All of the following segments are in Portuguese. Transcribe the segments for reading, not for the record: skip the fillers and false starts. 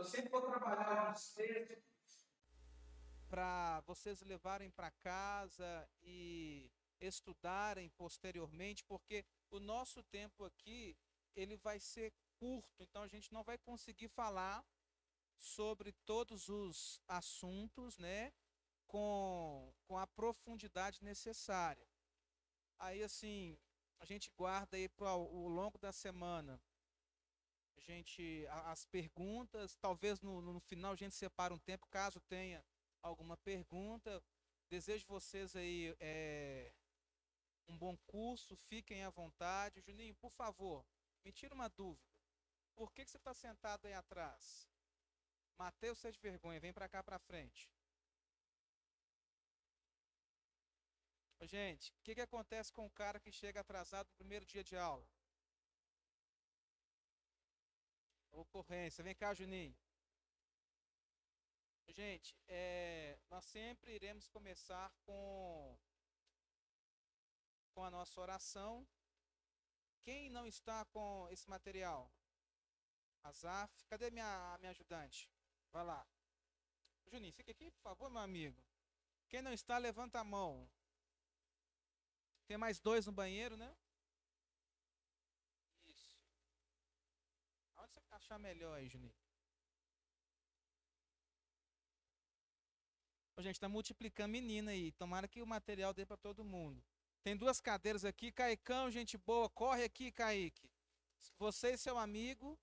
Eu sempre vou trabalhar alguns textos para vocês levarem para casa e estudarem posteriormente, porque o nosso tempo aqui ele vai ser curto, então a gente não vai conseguir falar sobre todos os assuntos, né, com a profundidade necessária. Aí assim, a gente guarda aí para o longo da semana. A gente, as perguntas, talvez no final a gente separe um tempo, caso tenha alguma pergunta. Desejo vocês aí um bom curso, fiquem à vontade. Juninho, por favor, me tira uma dúvida. Por que você está sentado aí atrás? Mateus, seja de vergonha, vem para cá para frente. Ô, gente, o que acontece com o cara que chega atrasado no primeiro dia de aula? Ocorrência. Vem cá, Juninho. Gente, nós sempre iremos começar com a nossa oração. Quem não está com esse material? Azaf, cadê minha ajudante? Vai lá. Juninho, fica aqui, por favor, meu amigo. Quem não está, levanta a mão. Tem mais dois no banheiro, né? Isso. Aonde você achar melhor aí, Juninho? Ô, gente, tá multiplicando menina aí. Tomara que o material dê para todo mundo. Tem duas cadeiras aqui. Caicão, gente boa. Corre aqui, Kaique. Você e seu amigo.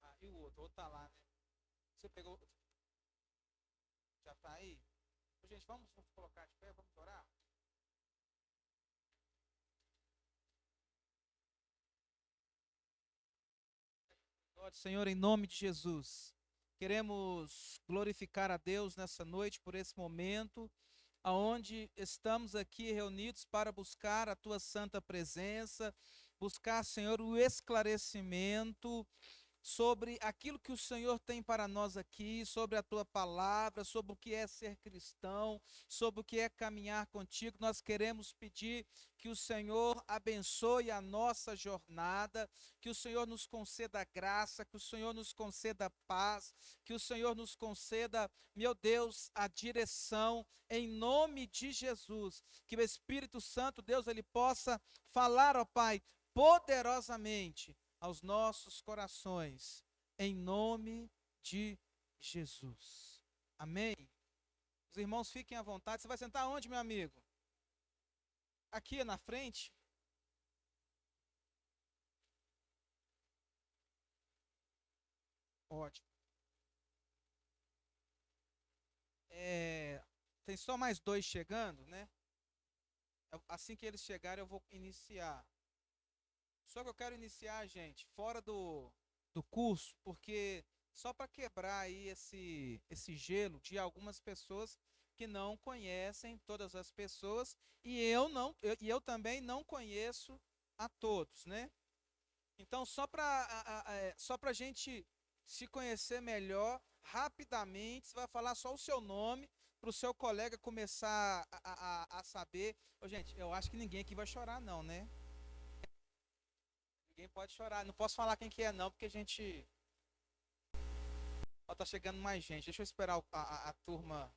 Ah, e o outro? O outro tá lá, né? Você pegou. Já tá aí? Ô, gente, vamos colocar de pé, vamos orar? Senhor, em nome de Jesus, queremos glorificar a Deus nessa noite por esse momento, aonde estamos aqui reunidos para buscar a tua santa presença, buscar, Senhor, o esclarecimento sobre aquilo que o Senhor tem para nós aqui, sobre a tua palavra, sobre o que é ser cristão, sobre o que é caminhar contigo. Nós queremos pedir que o Senhor abençoe a nossa jornada, que o Senhor nos conceda graça, que o Senhor nos conceda paz, que o Senhor nos conceda, meu Deus, a direção em nome de Jesus. Que o Espírito Santo, Deus, ele possa falar, ó Pai, poderosamente aos nossos corações, em nome de Jesus. Amém? Os irmãos fiquem à vontade. Você vai sentar onde, meu amigo? Aqui na frente? Ótimo. Tem só mais dois chegando, né? Assim que eles chegarem, eu vou iniciar. Só que eu quero iniciar, gente, fora do curso, porque só para quebrar aí esse gelo de algumas pessoas que não conhecem todas as pessoas e eu também não conheço a todos, né? Então só para a gente se conhecer melhor, rapidamente, você vai falar só o seu nome para o seu colega começar a saber. Ô, gente, eu acho que ninguém aqui vai chorar não, né? Ninguém pode chorar. Não posso falar quem que é não, porque a gente... Ó, tá chegando mais gente. Deixa eu esperar a turma.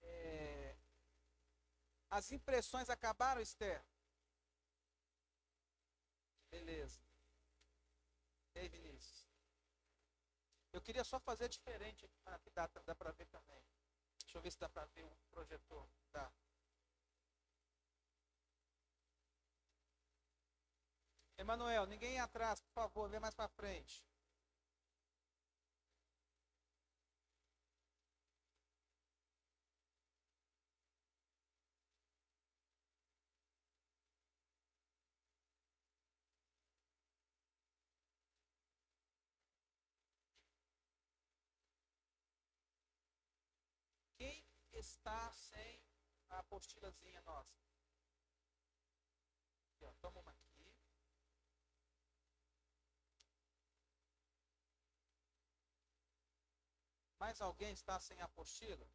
É, As impressões acabaram, Esther? Beleza. E aí, Vinícius? Eu queria só fazer diferente aqui, que dá pra ver também. Deixa eu ver se dá pra ver o projetor. Tá. Emanuel, ninguém atrás, por favor, vem mais pra frente. está sem a apostilazinha nossa? Aqui, ó, toma uma aqui. Mais alguém está sem apostila?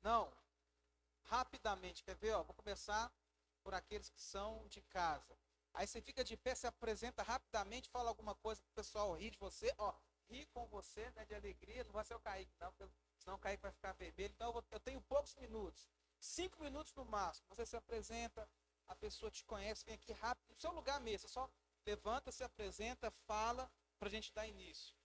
Não. Rapidamente, quer ver? Ó, vou começar por aqueles que são de casa. Aí você fica de pé, se apresenta rapidamente, fala alguma coisa para o pessoal rir de você. Ó, rir com você, né, de alegria. Não vai ser o Kaique, não, porque senão o Kaique vai ficar vermelho. Então eu tenho poucos minutos. 5 minutos no máximo. Você se apresenta, a pessoa te conhece, vem aqui rápido, no seu lugar mesmo. Você só levanta, se apresenta, fala, para a gente dar início.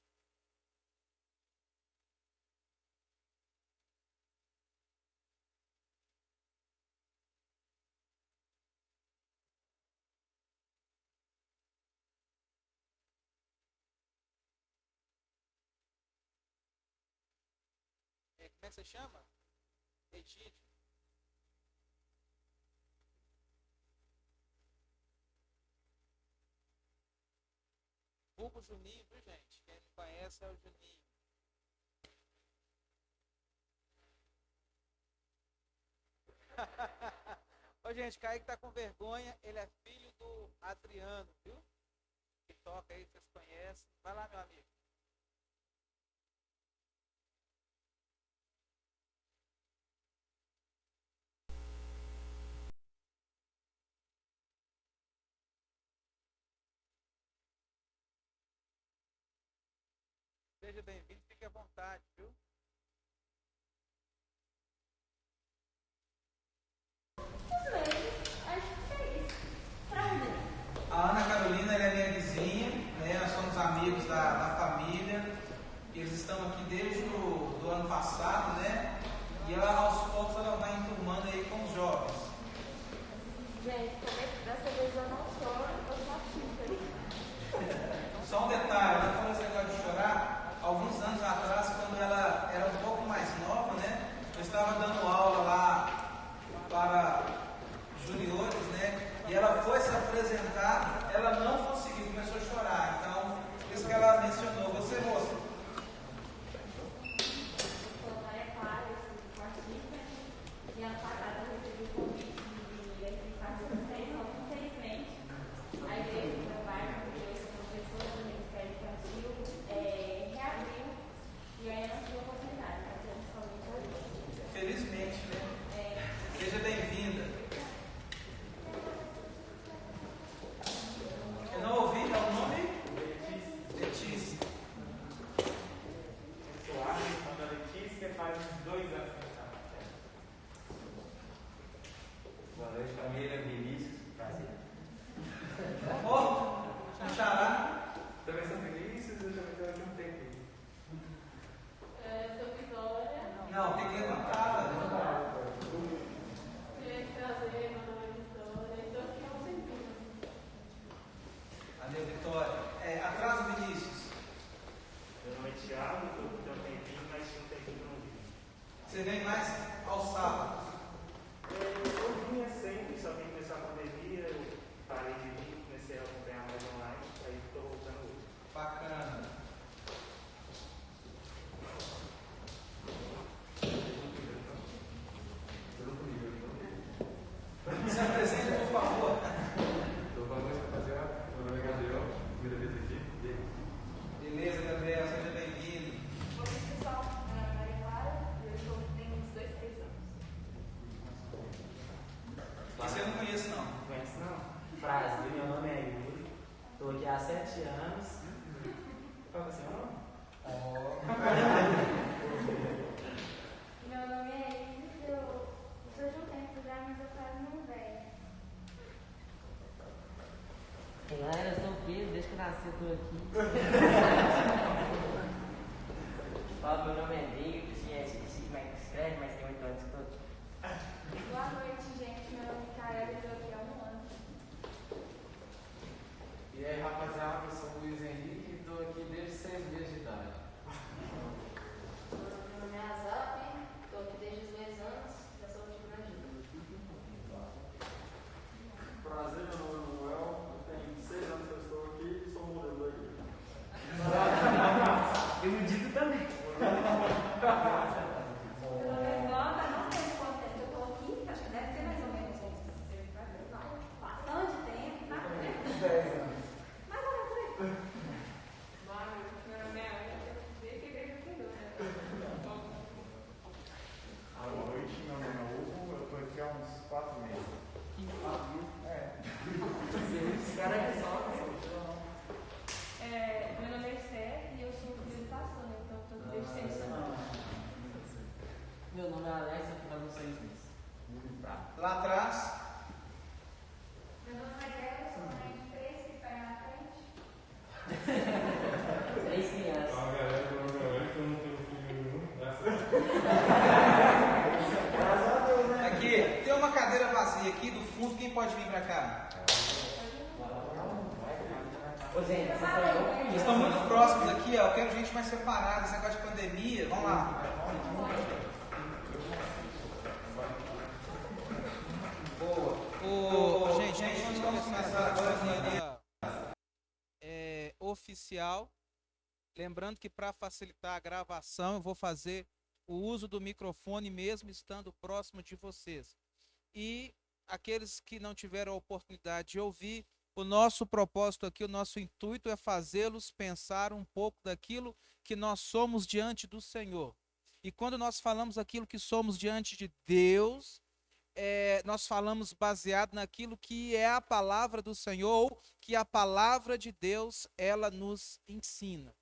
Como é que você chama? Egídio. Vulgo Juninho, viu, gente? Quem não conhece é o Juninho. Ô, gente, Kaique tá com vergonha. Ele é filho do Adriano, viu? Que toca aí, vocês conhecem. Vai lá, meu amigo. Seja bem-vindo, fique à vontade, viu? A Ana Carolina, ela é minha vizinha, né? Nós somos amigos da família. Eles estão aqui desde o do ano passado, né? E ela, aos poucos, ela vai enturmando aí com os jovens. Gente, dessa vez eu não choro, eu só fico aí. Só um detalhe, ela falou esse negócio de chorar. Alguns anos atrás, quando ela era um pouco mais nova, né? Eu estava dando aula lá para juniores, né? E ela foi se apresentar, ela não conseguiu, começou a chorar. Então, por isso que ela mencionou. Você, moça? Eu sou Maria Clara, eu sou participa. E ano passado eu recebi o convite de participar de vocês, infelizmente. A igreja do meu bairro, que eu sou professora do Ministério Infantil, reabriu e ainda não tive a oportunidade, mas eu somente hoje. Felizmente, né? Seja bem-vinda. Eu não ouvi, é o nome? Letícia. Eu sou Arlen, irmão da Letícia, faz uns 2 anos que está na festa. Boa noite, família. Vinícius, prazer. Ô, Xará. Também sou Vinícius, eu também estou aqui um tempo. Eu sou Vitória. Não, tem que levantar, né? Prazer, meu nome é Vitória. Estou aqui há um tempinho. Valeu, Vitória. Atrás do Vinícius. Meu nome é Thiago, estou aqui há um tempinho, mas tinha um tempinho que eu não vim. Você vem mais aos sábados. Eu vinha sempre, só que começou a pandemia, eu parei de vir, comecei a acompanhar mais online, aí estou voltando hoje. Bacana. Se apresente, por favor. Boa noite, rapaziada. Meu nome é Gabriel, primeira vez aqui. Beleza, Gabriel, seja bem-vindo. Oi, pessoal. Meu nome é Maria Clara e eu tenho uns 2, 3 anos. Esse eu não conheço, não. Não conhece não? Prazer, meu nome é Yuri, estou aqui há 7 anos. Qual é o seu nome? Meu nome é Isis, eu sou de um tempo já, mas eu quase não vejo. Galera, eu sou o Pedro, desde que eu nasci eu estou aqui. Fala, meu nome é David, esqueci como é que escreve, mas tem 8 anos que estou aqui. Boa noite, gente. Meu nome é Micaela e eu estou aqui há 1 ano. E aí, rapaziada, eu sou o Luiz Henrique e estou aqui desde 6 meses de idade. Meu nome é Azap, estou aqui desde os 2 anos, já sou de Brasil. Prazer, meu nome é Manuel, eu tenho 6 anos que eu estou aqui e sou modelo da igreja. Eu me digo também. fundo, quem pode vir para cá? Ô, gente, vocês estão Vocês estão muito próximos aqui, ó. Eu quero gente mais separada, esse negócio de pandemia. Vamos lá. Boa. Gente, nós vamos começar agora de maneira oficial. Lembrando que para facilitar a gravação, eu vou fazer o uso do microfone mesmo estando próximo de vocês. E aqueles que não tiveram a oportunidade de ouvir, o nosso propósito aqui, o nosso intuito é fazê-los pensar um pouco daquilo que nós somos diante do Senhor. E quando nós falamos aquilo que somos diante de Deus, nós falamos baseado naquilo que é a palavra do Senhor, ou que a palavra de Deus, ela nos ensina.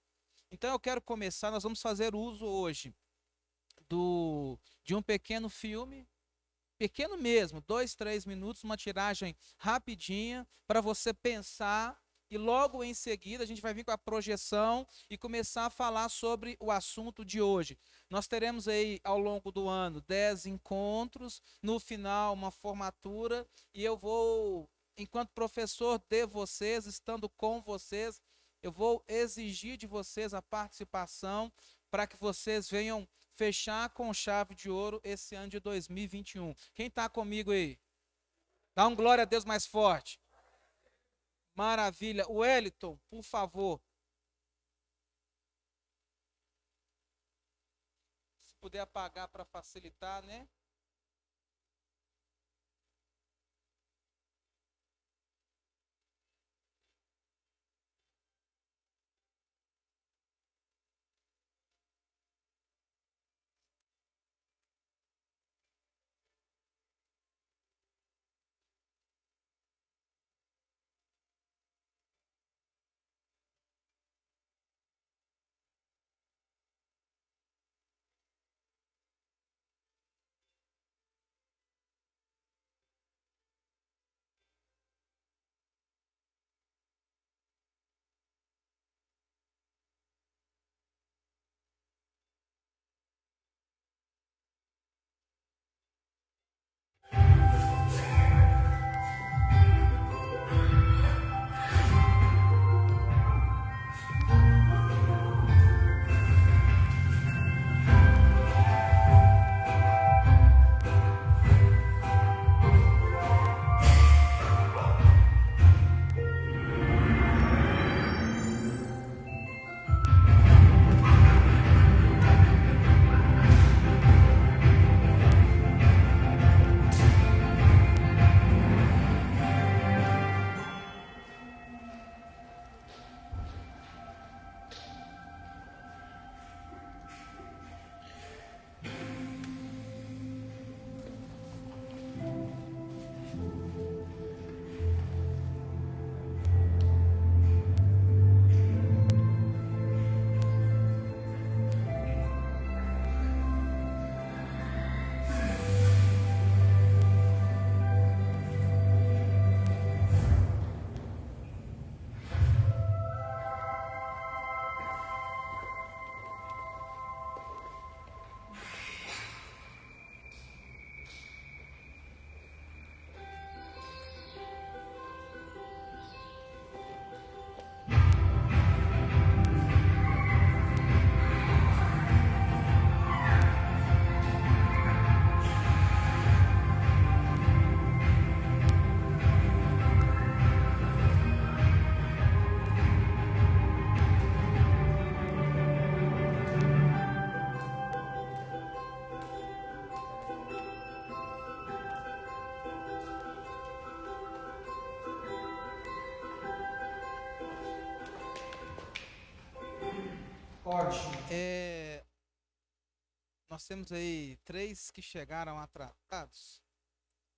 Então eu quero começar, nós vamos fazer uso hoje de um pequeno filme, pequeno mesmo, 2, 3 minutos, uma tiragem rapidinha para você pensar e logo em seguida a gente vai vir com a projeção e começar a falar sobre o assunto de hoje. Nós teremos aí ao longo do ano 10 encontros, no final uma formatura e eu vou, enquanto professor de vocês, estando com vocês, eu vou exigir de vocês a participação para que vocês venham fechar com chave de ouro esse ano de 2021. Quem está comigo aí? Dá um glória a Deus mais forte. Maravilha. Wellington, por favor. Se puder apagar para facilitar, né? Ótimo. Nós temos aí 3 que chegaram atrasados.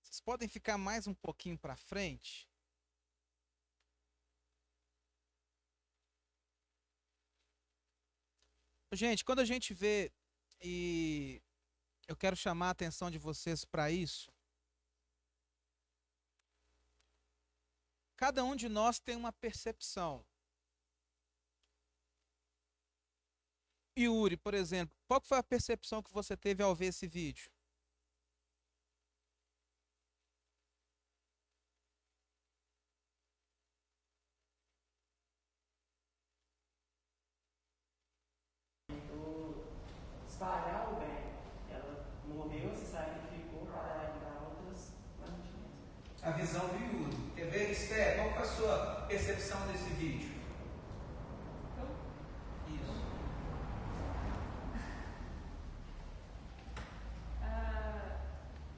Vocês podem ficar mais um pouquinho para frente? Gente, quando a gente vê, e eu quero chamar a atenção de vocês para isso, cada um de nós tem uma percepção. Yuri, por exemplo, qual foi a percepção que você teve ao ver esse vídeo? A visão do Yuri. Quer ver, Esther? Qual foi a sua percepção desse vídeo? Isso.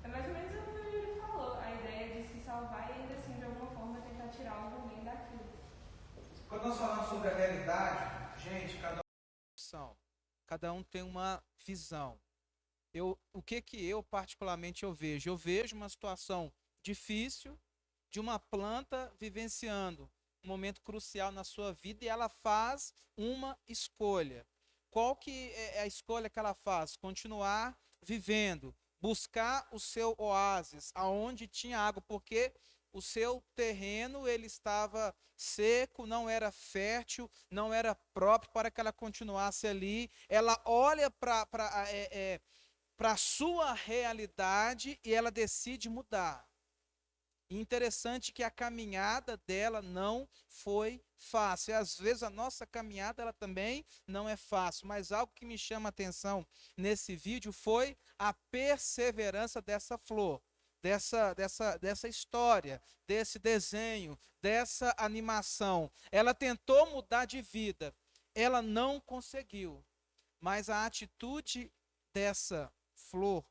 É mais ou menos o que o Yuri falou, a ideia de se salvar e ainda assim de alguma forma tentar tirar algo ruim daquilo. Quando nós falamos sobre a realidade, gente, cada um tem uma visão. O que eu particularmente eu vejo? Eu vejo uma situação difícil de uma planta vivenciando um momento crucial na sua vida e ela faz uma escolha. Qual que é a escolha que ela faz? Continuar vivendo, buscar o seu oásis, aonde tinha água, porque o seu terreno ele estava seco, não era fértil, não era próprio para que ela continuasse ali. Ela olha para a sua realidade e ela decide mudar. E interessante que a caminhada dela não foi fácil. E às vezes a nossa caminhada ela também não é fácil. Mas algo que me chama a atenção nesse vídeo foi a perseverança dessa flor, dessa história, desse desenho, dessa animação. Ela tentou mudar de vida, ela não conseguiu. Mas a atitude dessa flor,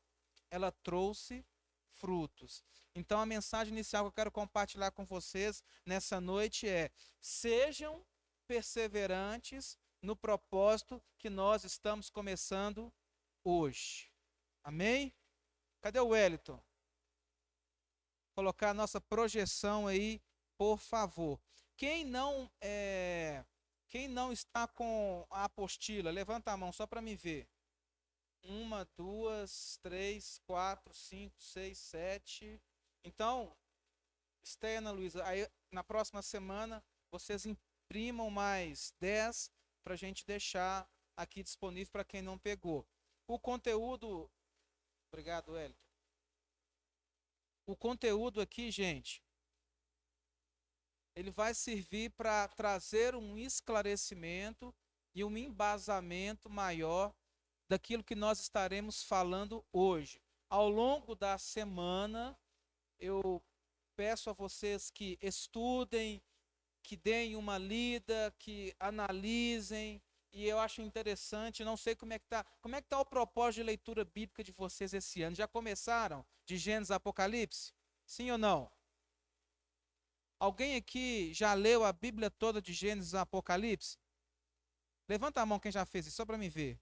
ela trouxe frutos. Então a mensagem inicial que eu quero compartilhar com vocês nessa noite é: sejam perseverantes no propósito que nós estamos começando hoje. Amém? Cadê o Wellington? Colocar a nossa projeção aí, por favor. Quem não está com a apostila, levanta a mão só para me ver. 1, 2, 3, 4, 5, 6, 7. Então, Esther e Ana Luísa, aí na próxima semana vocês imprimam mais 10 para a gente deixar aqui disponível para quem não pegou. O conteúdo. Obrigado, Wellington. O conteúdo aqui, gente, ele vai servir para trazer um esclarecimento e um embasamento maior daquilo que nós estaremos falando hoje. Ao longo da semana, eu peço a vocês que estudem, que deem uma lida, que analisem, e eu acho interessante, não sei como é que está o propósito de leitura bíblica de vocês esse ano. Já começaram de Gênesis a Apocalipse? Sim ou não? Alguém aqui já leu a Bíblia toda de Gênesis a Apocalipse? Levanta a mão quem já fez isso, só para me ver.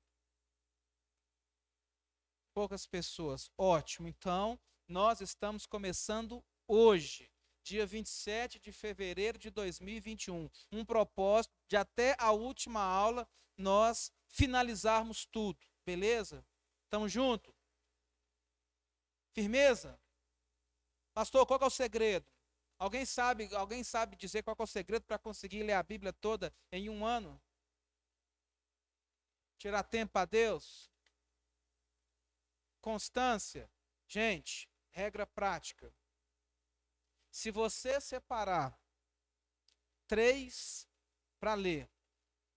Poucas pessoas. Ótimo. Então, nós estamos começando hoje, dia 27 de fevereiro de 2021. Um propósito de até a última aula nós finalizarmos tudo. Beleza? Estamos juntos? Firmeza? Pastor, qual que é o segredo? Alguém sabe dizer qual que é o segredo para conseguir ler a Bíblia toda em um ano? Tirar tempo para Deus? Constância. Gente, regra prática. Se você separar 3 para ler,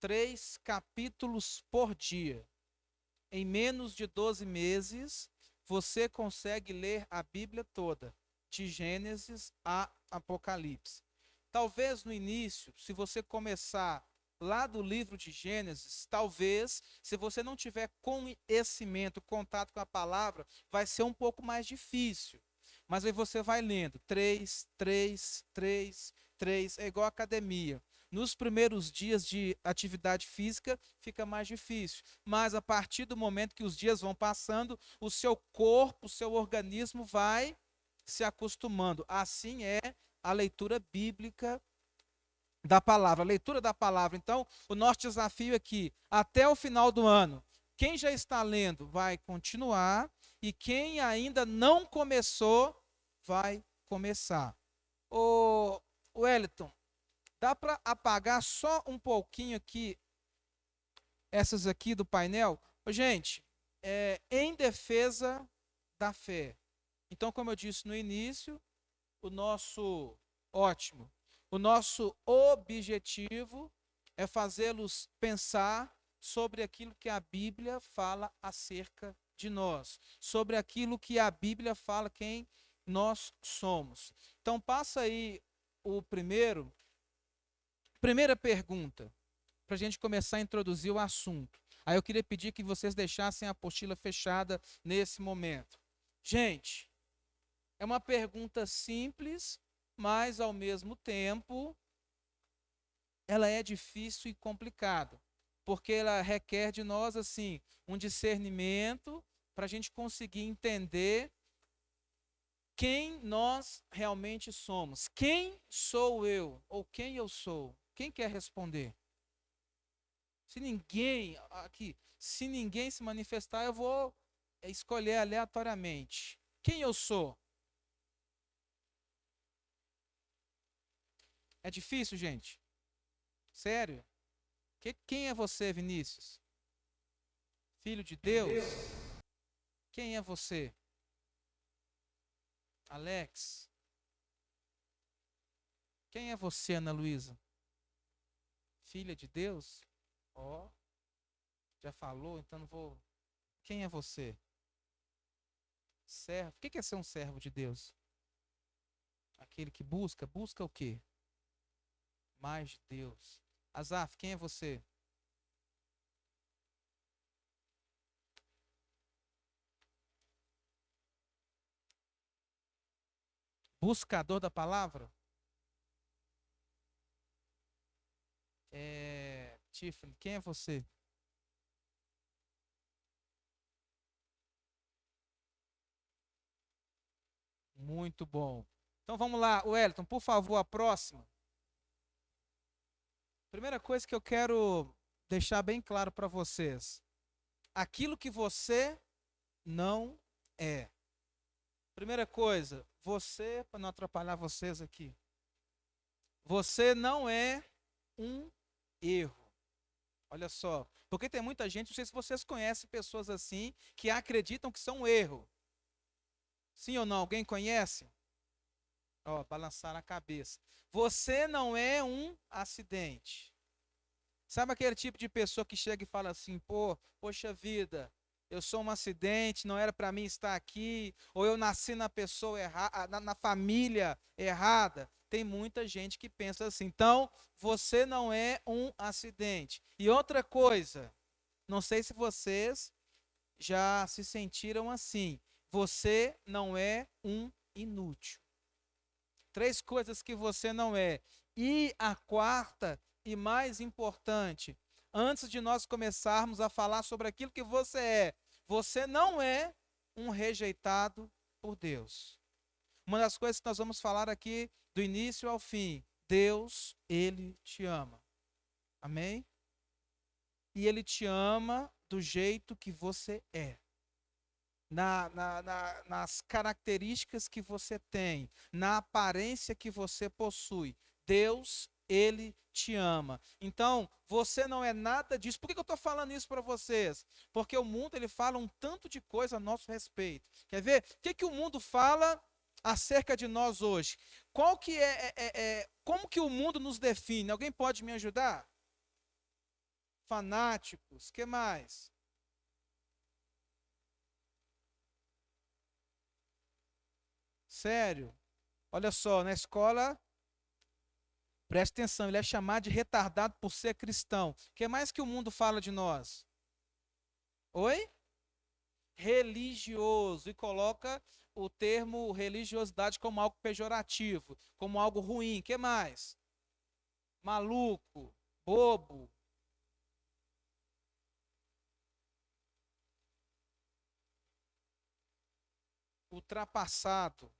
3 capítulos por dia, em menos de 12 meses, você consegue ler a Bíblia toda, de Gênesis a Apocalipse. Talvez no início, se você começar lá do livro de Gênesis, talvez, se você não tiver conhecimento, contato com a palavra, vai ser um pouco mais difícil. Mas aí você vai lendo 3, 3, 3, 3, é igual academia. Nos primeiros dias de atividade física fica mais difícil, mas a partir do momento que os dias vão passando, o seu corpo, o seu organismo vai se acostumando. Assim é a leitura bíblica da palavra, a leitura da palavra. Então, o nosso desafio aqui, até o final do ano, quem já está lendo vai continuar e quem ainda não começou vai começar. Ô Wellington, dá para apagar só um pouquinho aqui essas aqui do painel? Gente, em defesa da fé. Então, como eu disse no início, o nosso objetivo é fazê-los pensar sobre aquilo que a Bíblia fala acerca de nós, sobre aquilo que a Bíblia fala quem nós somos. Então passa aí primeira pergunta, para a gente começar a introduzir o assunto. Aí eu queria pedir que vocês deixassem a apostila fechada nesse momento. Gente, é uma pergunta simples, mas ao mesmo tempo ela é difícil e complicada, porque ela requer de nós assim um discernimento para a gente conseguir entender quem nós realmente somos. Quem sou eu? Ou quem eu sou? Quem quer responder? Se ninguém se manifestar, eu vou escolher aleatoriamente. Quem eu sou? É difícil, gente? Sério? Quem é você, Vinícius? Filho de Deus? Quem é você? Alex? Quem é você, Ana Luísa? Filha de Deus? Ó, já falou, então não vou. Quem é você? Servo. O que é ser um servo de Deus? Aquele que busca o quê? Mais de Deus. Azaf, quem é você? Buscador da palavra? Tiffany, quem é você? Muito bom. Então vamos lá, Wellington, por favor, a próxima. Primeira coisa que eu quero deixar bem claro para vocês: aquilo que você não é. Primeira coisa, você, para não atrapalhar vocês aqui, você não é um erro. Olha só, porque tem muita gente, não sei se vocês conhecem pessoas assim, que acreditam que são um erro. Sim ou não? Alguém conhece? Ó, balançar a cabeça. Você não é um acidente. Sabe aquele tipo de pessoa que chega e fala assim, poxa vida, eu sou um acidente, não era para mim estar aqui, ou eu nasci na pessoa errada, na família errada. Tem muita gente que pensa assim. Então, você não é um acidente. E outra coisa, não sei se vocês já se sentiram assim. Você não é um inútil. 3 coisas que você não é. E a quarta e mais importante, antes de nós começarmos a falar sobre aquilo que você não é um rejeitado por Deus. Uma das coisas que nós vamos falar aqui do início ao fim, Deus, Ele te ama. Amém? E Ele te ama do jeito que você é. Nas características que você tem, na aparência que você possui. Deus, Ele te ama. Então, você não é nada disso. Por que eu estou falando isso para vocês? Porque o mundo, ele fala um tanto de coisa a nosso respeito. Quer ver? O que o mundo fala acerca de nós hoje? Como que o mundo nos define? Alguém pode me ajudar? Fanáticos, que mais? Sério? Olha só, na escola, preste atenção, ele é chamado de retardado por ser cristão. O que mais que o mundo fala de nós? Oi? Religioso. E coloca o termo religiosidade como algo pejorativo, como algo ruim. O que mais? Maluco, bobo. Ultrapassado.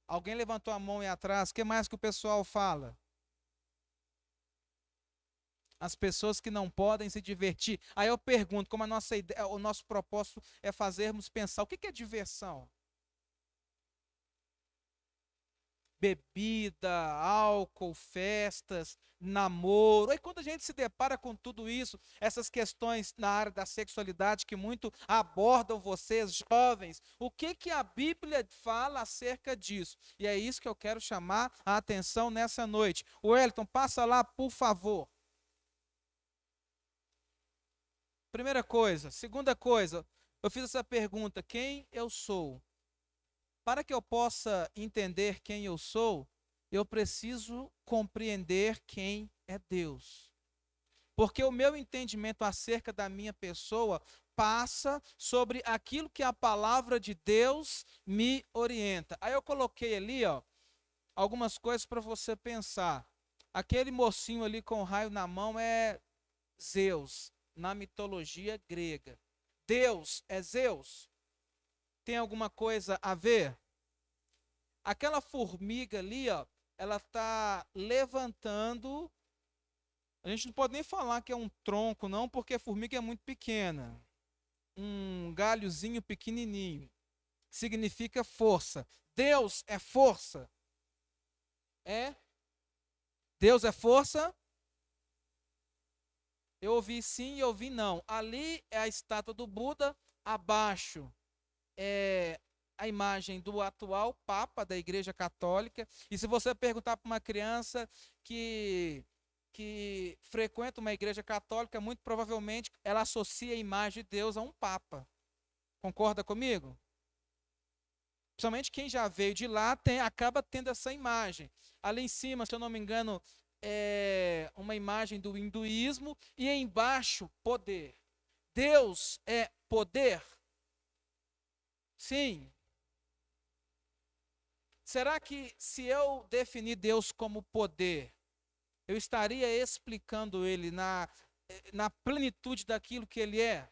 Alguém levantou a mão aí atrás. O que mais que o pessoal fala? As pessoas que não podem se divertir. Aí eu pergunto, como a nossa ideia, o nosso propósito é fazermos pensar, o que é diversão? Bebida, álcool, festas, namoro. E quando a gente se depara com tudo isso, essas questões na área da sexualidade que muito abordam vocês, jovens, o que a Bíblia fala acerca disso? E é isso que eu quero chamar a atenção nessa noite. Wellington, passa lá, por favor. Primeira coisa. Segunda coisa, eu fiz essa pergunta: quem eu sou? Para que eu possa entender quem eu sou, eu preciso compreender quem é Deus. Porque o meu entendimento acerca da minha pessoa passa sobre aquilo que a palavra de Deus me orienta. Aí eu coloquei ali, ó, algumas coisas para você pensar. Aquele mocinho ali com o raio na mão é Zeus, na mitologia grega. Deus é Zeus? Tem alguma coisa a ver? Aquela formiga ali, ó, ela está levantando. A gente não pode nem falar que é um tronco, não, porque a formiga é muito pequena. Um galhozinho pequenininho. Significa força. Deus é força? É? Deus é força? Eu ouvi sim e ouvi não. Ali é a estátua do Buda, abaixo é a imagem do atual Papa da Igreja Católica. E se você perguntar para uma criança que frequenta uma igreja católica, muito provavelmente ela associa a imagem de Deus a um Papa. Concorda comigo? Principalmente quem já veio de lá acaba tendo essa imagem. Ali em cima, se eu não me engano, é uma imagem do hinduísmo e embaixo, poder. Deus é poder? Sim. Será que se eu definir Deus como poder, eu estaria explicando ele na plenitude daquilo que ele é?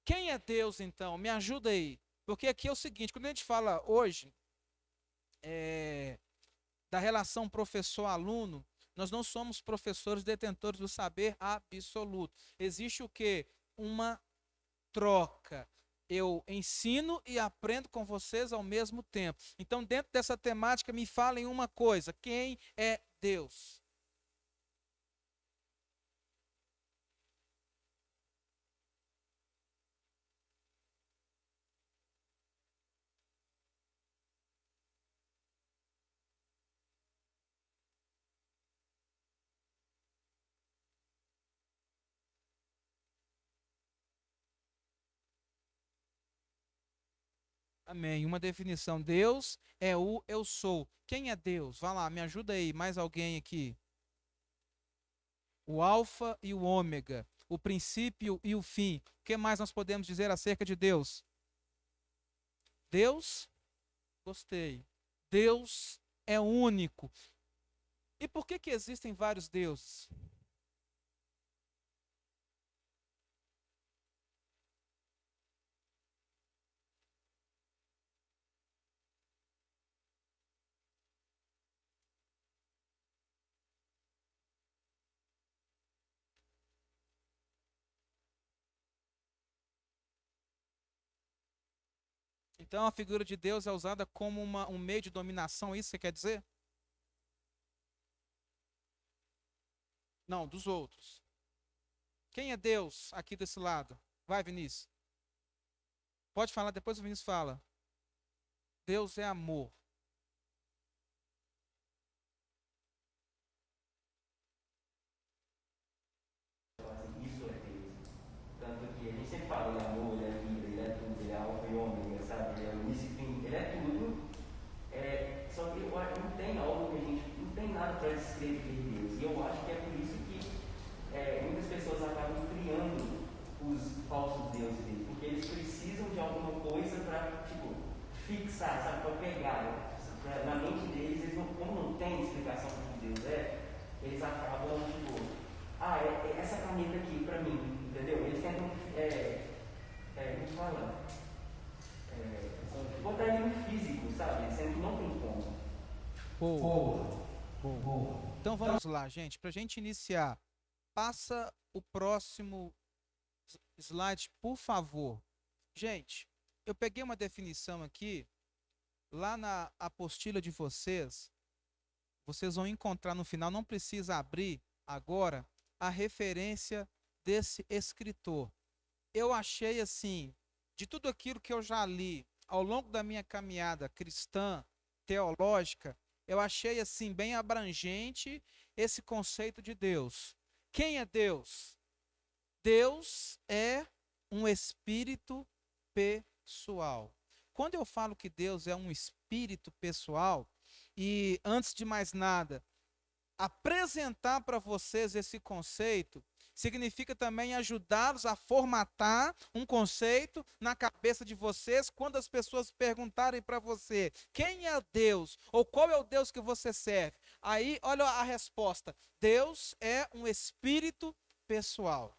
Quem é Deus, então? Me ajuda aí. Porque aqui é o seguinte, quando a gente fala hoje da relação professor-aluno, nós não somos professores detentores do saber absoluto. Existe o quê? Uma troca. Eu ensino e aprendo com vocês ao mesmo tempo. Então, dentro dessa temática, me falem uma coisa: quem é Deus? Amém. Uma definição: Deus é o eu sou. Quem é Deus? Vá lá, me ajuda aí. Mais alguém aqui? O alfa e o ômega, o princípio e o fim. O que mais nós podemos dizer acerca de Deus? Deus, gostei. Deus é único. E por que existem vários deuses? Então a figura de Deus é usada como um meio de dominação, isso você quer dizer? Não, dos outros. Quem é Deus aqui desse lado? Vai, Vinícius. Pode falar, depois o Vinícius fala. Deus é amor. Isso é Deus. Tanto que a gente sempre fala, ele é amor, ele é vida, ele é tudo, ele é alfa e ômega, sabe? Ele é o início e fim, ele é tudo. Só que eu acho que não tem algo que a gente, não tem nada para descrever Deus. E eu acho que é por isso que muitas pessoas acabam criando os falsos deuses deles, porque eles precisam de alguma coisa para, tipo, fixar, sabe? Para pegar. Na mente deles, eles não, como não tem explicação do que Deus eles acabam, tipo, essa caneta aqui para mim, entendeu? Eles tentam, como fala? Botar ele no físico, sabe? Sendo que não tem como. Boa. Boa. Então vamos lá, gente. Para a gente iniciar, passa o próximo slide, por favor. Gente, eu peguei uma definição aqui, lá na apostila de vocês vão encontrar no final, não precisa abrir agora, a referência desse escritor. Eu achei assim, de tudo aquilo que eu já li ao longo da minha caminhada cristã, teológica, eu achei assim bem abrangente esse conceito de Deus. Quem é Deus? Deus é um espírito pessoal. Quando eu falo que Deus é um espírito pessoal, e antes de mais nada, apresentar para vocês esse conceito, significa também ajudá-los a formatar um conceito na cabeça de vocês quando as pessoas perguntarem para você quem é Deus ou qual é o Deus que você serve. Aí, olha a resposta: Deus é um espírito pessoal.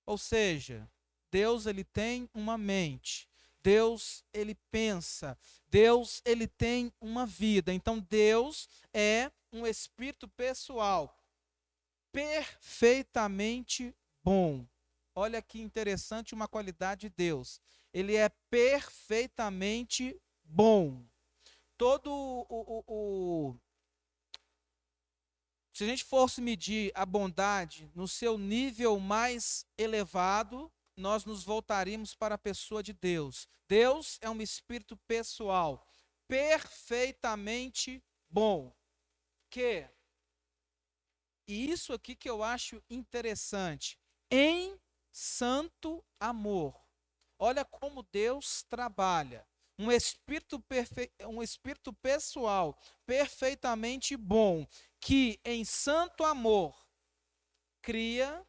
Ou seja, Deus ele tem uma mente. Deus ele pensa. Deus ele tem uma vida. Então Deus é um espírito pessoal, perfeitamente bom. Olha que interessante uma qualidade de Deus. Ele é perfeitamente bom. Se a gente fosse medir a bondade no seu nível mais elevado, nós nos voltaríamos para a pessoa de Deus. Deus é um espírito pessoal, perfeitamente bom. E isso aqui que eu acho interessante, em santo amor. Olha como Deus trabalha. Um espírito pessoal, perfeitamente bom, que em santo amor cria,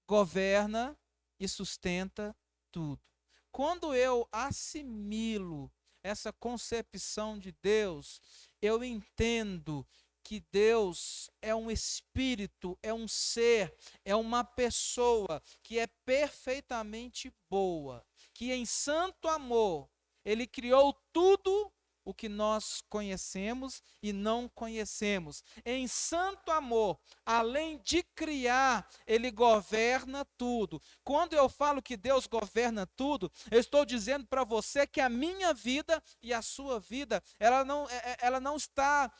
governa e sustenta tudo. Quando eu assimilo essa concepção de Deus, eu entendo que Deus é um espírito, é um ser, é uma pessoa que é perfeitamente boa, que em santo amor ele criou tudo o que nós conhecemos e não conhecemos. Em santo amor, além de criar, ele governa tudo. Quando eu falo que Deus governa tudo, eu estou dizendo para você que a minha vida e a sua vida, ela não está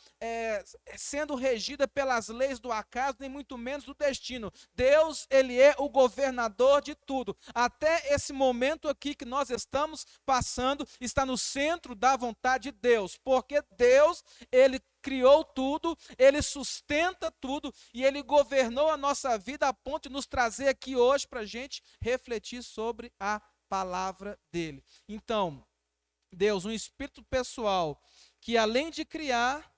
sendo regida pelas leis do acaso, nem muito menos do destino. Deus, ele é o governador de tudo. Até esse momento aqui que nós estamos passando, está no centro da vontade de Deus, porque Deus, ele criou tudo, ele sustenta tudo e ele governou a nossa vida a ponto de nos trazer aqui hoje para a gente refletir sobre a palavra dele. Então, Deus, um espírito pessoal que além de criar,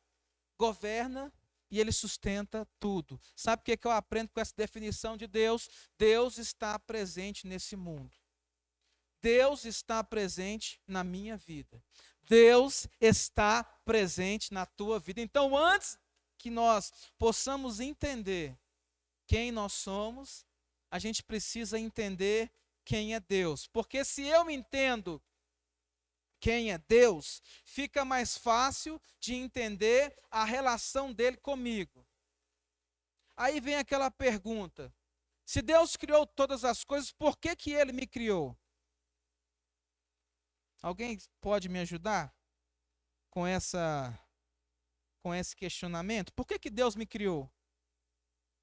governa e ele sustenta tudo. Sabe o que eu aprendo com essa definição de Deus? Deus está presente nesse mundo. Deus está presente na minha vida. Deus está presente na tua vida. Então, antes que nós possamos entender quem nós somos, a gente precisa entender quem é Deus. Porque se eu entendo quem é Deus, fica mais fácil de entender a relação dele comigo. Aí vem aquela pergunta: se Deus criou todas as coisas, por que que ele me criou? Alguém pode me ajudar com esse questionamento? Por que que Deus me criou?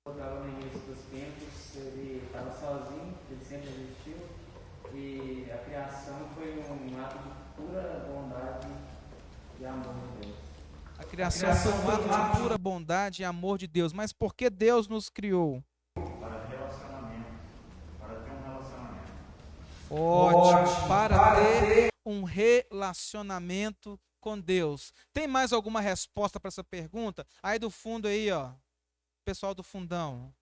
Quando estava no início dos tempos, ele estava sozinho, ele sempre existiu, e a criação foi um ato de pura bondade e amor de Deus. A criação foi um ato de pura bondade e amor de Deus. Mas por que Deus nos criou? Para relacionamento, para ter um relacionamento. Ótimo, para ter um relacionamento com Deus. Tem mais alguma resposta para essa pergunta? Aí do fundo aí, ó, pessoal do fundão.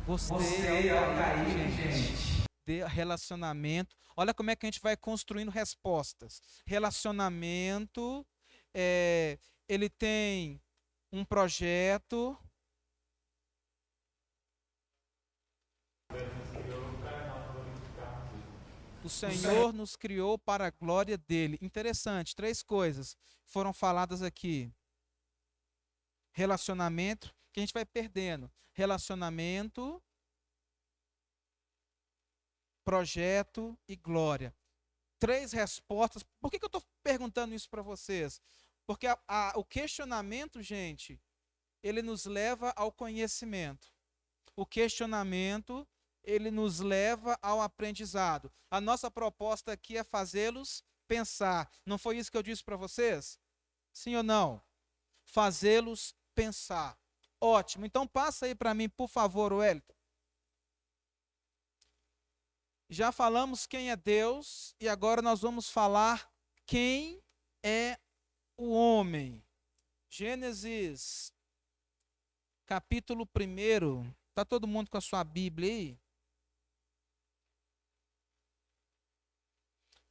Gostei, gente. De relacionamento. Olha como é que a gente vai construindo respostas. Relacionamento, ele tem um projeto. O Senhor nos criou para a glória dele. Interessante, 3 coisas foram faladas aqui. Relacionamento, que a gente vai perdendo. Relacionamento, projeto e glória. 3 respostas. Por que eu estou perguntando isso para vocês? Porque o questionamento, gente, ele nos leva ao conhecimento. O questionamento, ele nos leva ao aprendizado. A nossa proposta aqui é fazê-los pensar. Não foi isso que eu disse para vocês? Sim ou não? Fazê-los pensar. Ótimo. Então passa aí para mim, por favor, Wellington. Já falamos quem é Deus e agora nós vamos falar quem é o homem. Gênesis, capítulo 1. Está todo mundo com a sua Bíblia aí?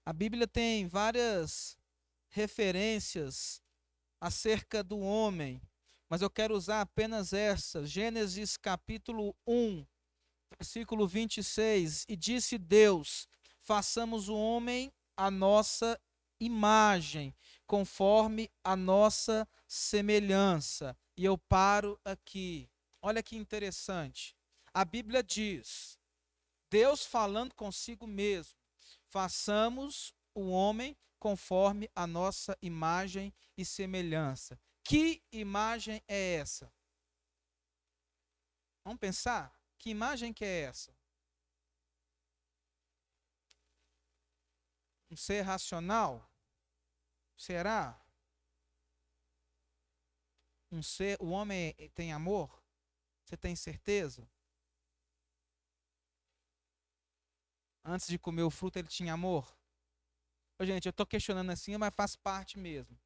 A Bíblia tem várias referências acerca do homem, mas eu quero usar apenas essa. Gênesis capítulo 1, versículo 26. E disse Deus: façamos o homem à nossa imagem, conforme a nossa semelhança. E eu paro aqui. Olha que interessante. A Bíblia diz, Deus falando consigo mesmo: façamos o homem conforme a nossa imagem e semelhança. Que imagem é essa? Vamos pensar? Que imagem que é essa? Um ser racional? Será? O homem tem amor? Você tem certeza? Antes de comer o fruto ele tinha amor? Ô, gente, eu estou questionando assim, mas faz parte mesmo.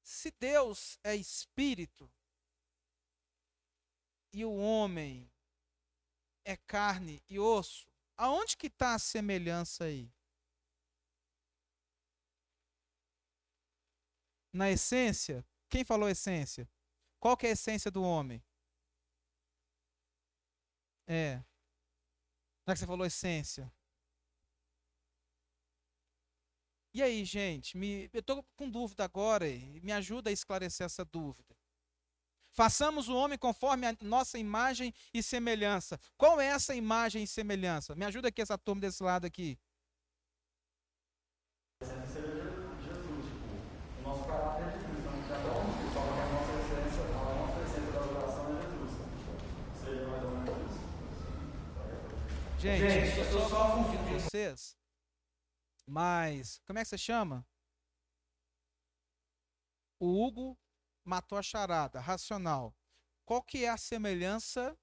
Se Deus é espírito e o homem é carne e osso, aonde que está a semelhança aí? Na essência? Quem falou essência? Qual que é a essência do homem? Já que você falou essência. E aí, gente, eu estou com dúvida agora, me ajuda a esclarecer essa dúvida. Façamos o homem conforme a nossa imagem e semelhança. Qual é essa imagem e semelhança? Me ajuda aqui essa turma desse lado aqui. Seria Jesus, tipo, o nosso caráter é de Cristo. Então, cada um fala que a nossa essência da adoração é Jesus. Seria mais ou menos isso. Gente, eu estou só confundindo vocês. Mas, como é que você chama? O Hugo matou a charada, racional. Qual que é a semelhança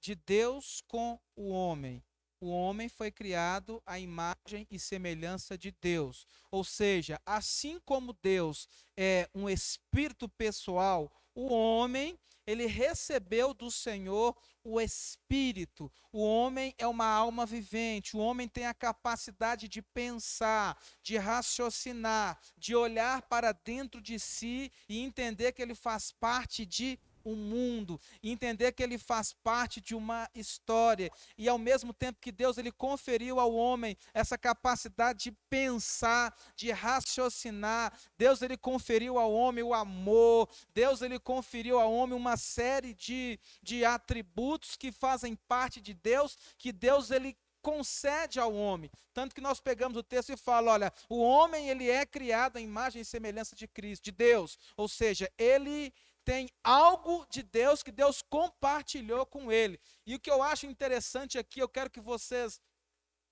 de Deus com o homem? O homem foi criado à imagem e semelhança de Deus. Ou seja, assim como Deus é um espírito pessoal, o homem, ele recebeu do Senhor o espírito. O homem é uma alma vivente. O homem tem a capacidade de pensar, de raciocinar, de olhar para dentro de si e entender que ele faz parte de um mundo, entender que ele faz parte de uma história, e ao mesmo tempo que Deus ele conferiu ao homem essa capacidade de pensar, de raciocinar, Deus ele conferiu ao homem o amor, Deus ele conferiu ao homem uma série de atributos que fazem parte de Deus, que Deus ele concede ao homem. Tanto que nós pegamos o texto e fala, olha, o homem ele é criado à imagem e semelhança de Cristo, de Deus, ou seja, ele tem algo de Deus que Deus compartilhou com ele. E o que eu acho interessante aqui, eu quero que vocês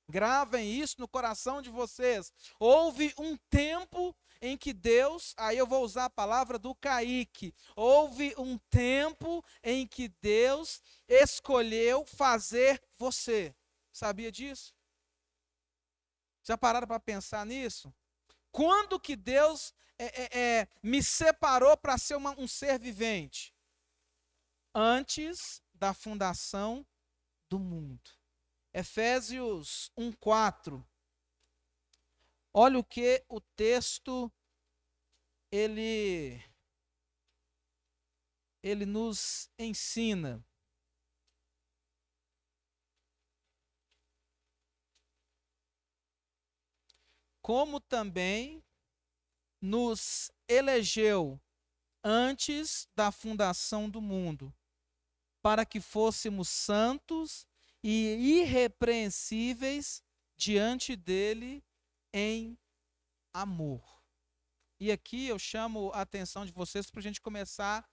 gravem isso no coração de vocês. Houve um tempo em que Deus, aí eu vou usar a palavra do Kaique, houve um tempo em que Deus escolheu fazer você. Sabia disso? Já pararam para pensar nisso? Quando que Deus me separou para ser um ser vivente? Antes da fundação do mundo. Efésios 1:4. Olha o que o texto ele nos ensina. Como também nos elegeu antes da fundação do mundo, para que fôssemos santos e irrepreensíveis diante dele em amor. E aqui eu chamo a atenção de vocês para a gente começar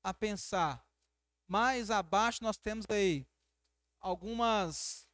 a pensar. Mais abaixo nós temos aí algumas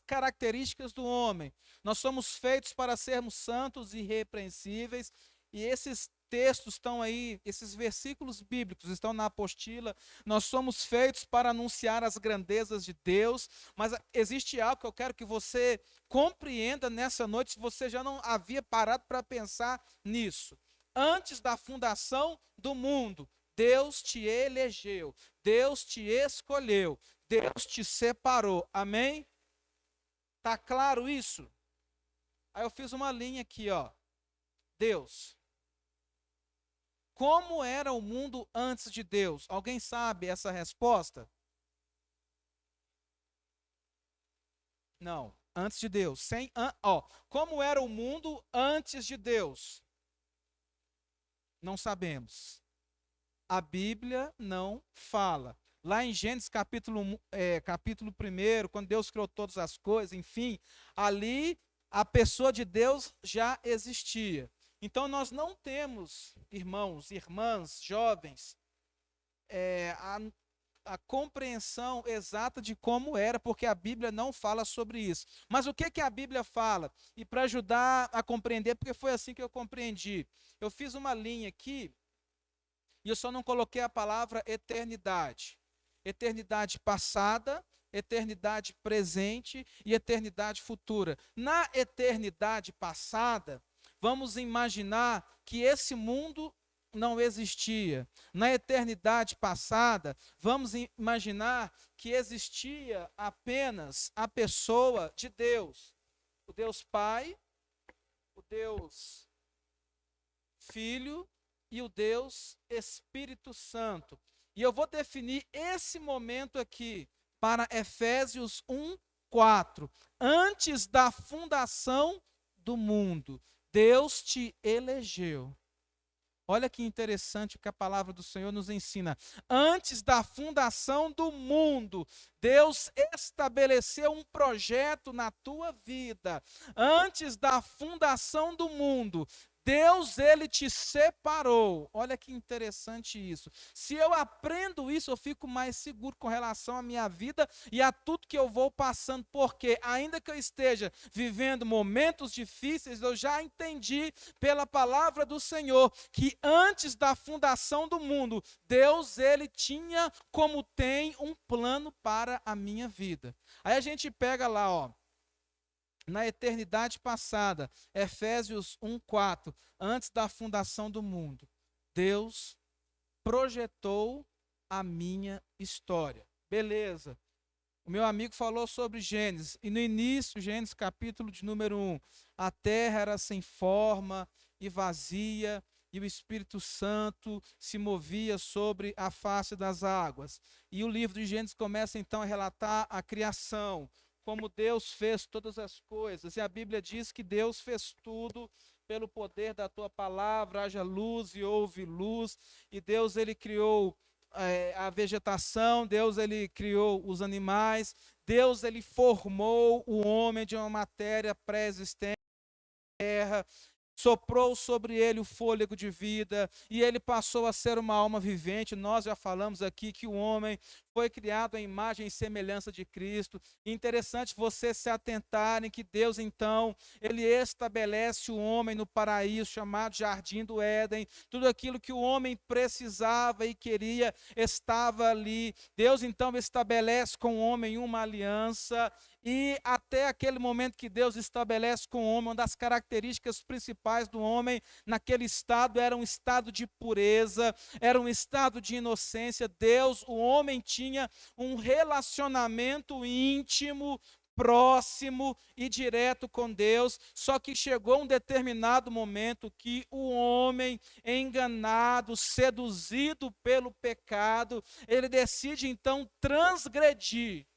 características do homem. Nós somos feitos para sermos santos e irrepreensíveis, e esses textos estão aí, esses versículos bíblicos estão na apostila. Nós somos feitos para anunciar as grandezas de Deus, mas existe algo que eu quero que você compreenda nessa noite, se você já não havia parado para pensar nisso. Antes da fundação do mundo, Deus te elegeu, Deus te escolheu, Deus te separou. Amém? Tá claro isso? Aí eu fiz uma linha aqui, ó. Deus. Como era o mundo antes de Deus? Alguém sabe essa resposta? Não, antes de Deus. Como era o mundo antes de Deus? Não sabemos. A Bíblia não fala. Lá em Gênesis capítulo 1, quando Deus criou todas as coisas, enfim, ali a pessoa de Deus já existia. Então nós não temos, irmãos, irmãs, jovens, a compreensão exata de como era, porque a Bíblia não fala sobre isso. Mas o que a Bíblia fala? E para ajudar a compreender, porque foi assim que eu compreendi. Eu fiz uma linha aqui, e eu só não coloquei a palavra eternidade. Eternidade passada, eternidade presente e eternidade futura. Na eternidade passada, vamos imaginar que esse mundo não existia. Na eternidade passada, vamos imaginar que existia apenas a pessoa de Deus. O Deus Pai, o Deus Filho e o Deus Espírito Santo. E eu vou definir esse momento aqui para Efésios 1:4. Antes da fundação do mundo, Deus te elegeu. Olha que interessante o que a palavra do Senhor nos ensina. Antes da fundação do mundo, Deus estabeleceu um projeto na tua vida. Antes da fundação do mundo, Deus, ele te separou. Olha que interessante isso. Se eu aprendo isso, eu fico mais seguro com relação à minha vida e a tudo que eu vou passando, porque ainda que eu esteja vivendo momentos difíceis, eu já entendi pela palavra do Senhor que antes da fundação do mundo, Deus, ele tinha como tem um plano para a minha vida. Aí a gente pega lá, ó. Na eternidade passada, Efésios 1:4, antes da fundação do mundo, Deus projetou a minha história. Beleza. O meu amigo falou sobre Gênesis, e no início, Gênesis capítulo de número 1, a terra era sem forma e vazia, e o Espírito Santo se movia sobre a face das águas. E o livro de Gênesis começa então a relatar a criação, como Deus fez todas as coisas. E a Bíblia diz que Deus fez tudo pelo poder da tua palavra, haja luz e houve luz. E Deus, ele criou a vegetação, Deus, ele criou os animais, Deus, ele formou o homem de uma matéria pré-existente na terra, soprou sobre ele o fôlego de vida, e ele passou a ser uma alma vivente. Nós já falamos aqui que o homem foi criado à imagem e semelhança de Cristo. Interessante você se atentar em que Deus, então, ele estabelece o homem no paraíso, chamado Jardim do Éden. Tudo aquilo que o homem precisava e queria estava ali. Deus, então, estabelece com o homem uma aliança, e até aquele momento que Deus estabelece com o homem, uma das características principais do homem naquele estado era um estado de pureza, era um estado de inocência. Deus, o homem tinha um relacionamento íntimo, próximo e direto com Deus, só que chegou um determinado momento que o homem, enganado, seduzido pelo pecado, ele decide então transgredir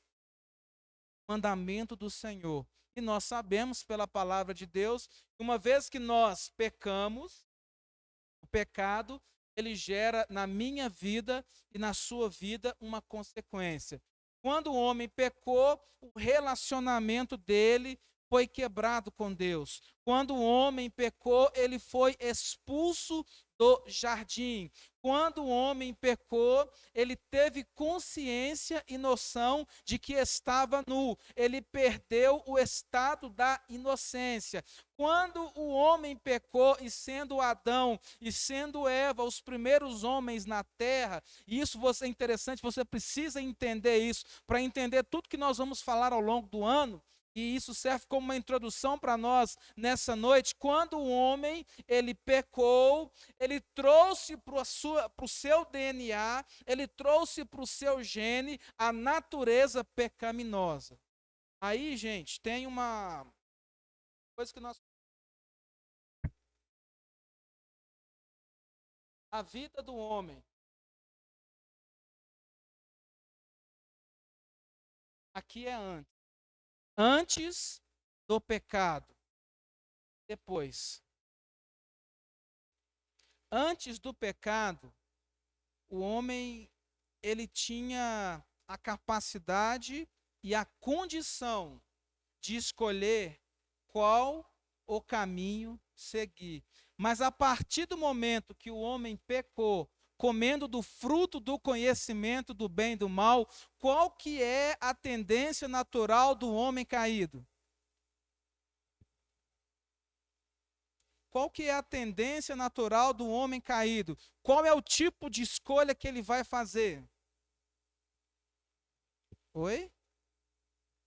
mandamento do Senhor. E nós sabemos pela palavra de Deus, uma vez que nós pecamos, o pecado, ele gera na minha vida e na sua vida uma consequência. Quando o homem pecou, o relacionamento dele foi quebrado com Deus. Quando o homem pecou, ele foi expulso do jardim. Quando o homem pecou, ele teve consciência e noção de que estava nu. Ele perdeu o estado da inocência. Quando o homem pecou, e sendo Adão e sendo Eva os primeiros homens na terra, e isso é interessante, você precisa entender isso para entender tudo que nós vamos falar ao longo do ano. E isso serve como uma introdução para nós nessa noite. Quando o homem ele pecou, ele trouxe para o seu DNA, ele trouxe para o seu gene a natureza pecaminosa. Aí, gente, tem uma coisa que nós... A vida do homem. Aqui é antes. Antes do pecado. Depois. Antes do pecado, o homem ele tinha a capacidade e a condição de escolher qual o caminho seguir. Mas a partir do momento que o homem pecou, comendo do fruto do conhecimento do bem e do mal, qual que é a tendência natural do homem caído? Qual que é a tendência natural do homem caído? Qual é o tipo de escolha que ele vai fazer? Oi?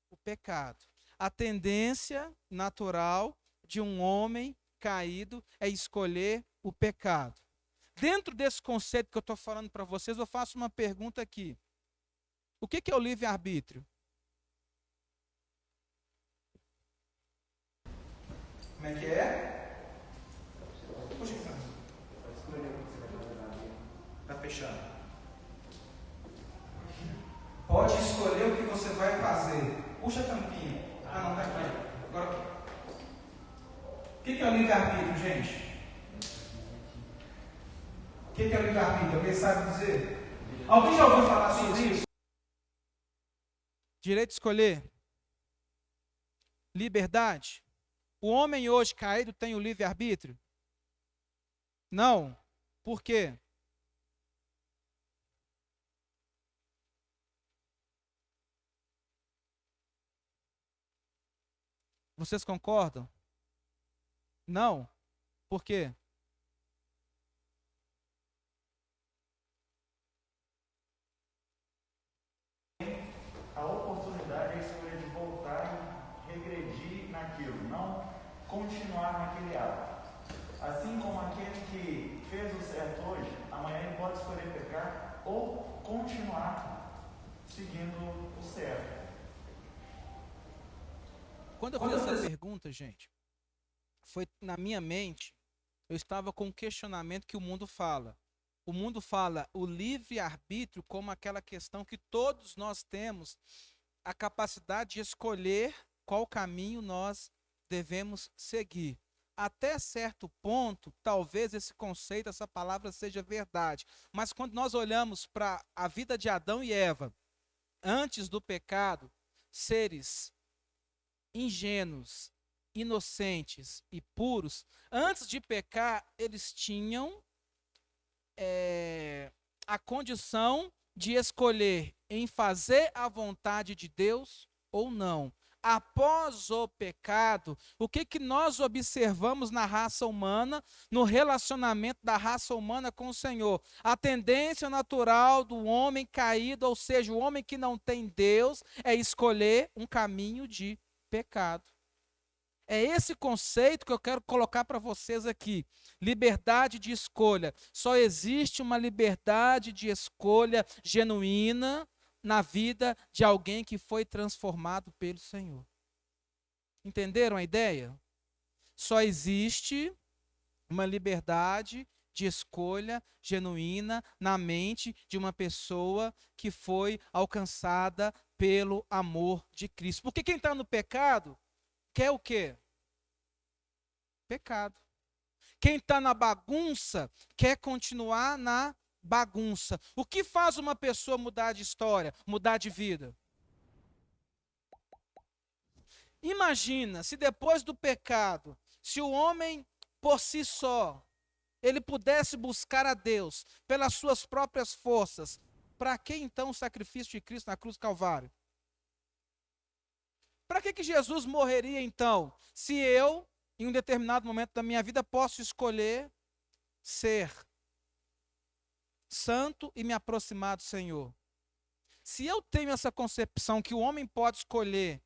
O pecado. A tendência natural de um homem caído é escolher o pecado. Dentro desse conceito que eu estou falando para vocês, eu faço uma pergunta aqui. O que é o livre-arbítrio? Como é que é? Puxa, está fechado. Pode escolher o que você vai fazer. Puxa a tampinha. Ah, não, está aqui. Agora, o que é o livre-arbítrio, gente? O que é o livre-arbítrio? Alguém sabe dizer? Alguém já ouviu falar sobre isso? Direito de escolher. Liberdade. O homem hoje caído tem o livre-arbítrio? Não. Por quê? Vocês concordam? Não. Por quê? A oportunidade é escolher de voltar e regredir naquilo, não continuar naquele ato. Assim como aquele que fez o certo hoje, amanhã ele pode escolher pecar ou continuar seguindo o certo. Quando eu fiz essa pergunta, gente, foi na minha mente, eu estava com um questionamento que o mundo fala. O mundo fala o livre-arbítrio como aquela questão que todos nós temos a capacidade de escolher qual caminho nós devemos seguir. Até certo ponto, talvez esse conceito, essa palavra seja verdade. Mas quando nós olhamos para a vida de Adão e Eva, antes do pecado, seres ingênuos, inocentes e puros, antes de pecar, eles tinham a condição de escolher em fazer a vontade de Deus ou não. Após o pecado, o que nós observamos na raça humana, no relacionamento da raça humana com o Senhor? A tendência natural do homem caído, ou seja, o homem que não tem Deus, é escolher um caminho de pecado. É esse conceito que eu quero colocar para vocês aqui. Liberdade de escolha. Só existe uma liberdade de escolha genuína na vida de alguém que foi transformado pelo Senhor. Entenderam a ideia? Só existe uma liberdade de escolha genuína na mente de uma pessoa que foi alcançada pelo amor de Cristo. Porque quem está no pecado quer o quê? Pecado. Quem está na bagunça quer continuar na bagunça. O que faz uma pessoa mudar de história, mudar de vida? Imagina se depois do pecado, se o homem por si só ele pudesse buscar a Deus pelas suas próprias forças, para que então o sacrifício de Cristo na cruz do Calvário? Para que Jesus morreria então, se eu, em um determinado momento da minha vida, posso escolher ser santo e me aproximar do Senhor? Se eu tenho essa concepção que o homem pode escolher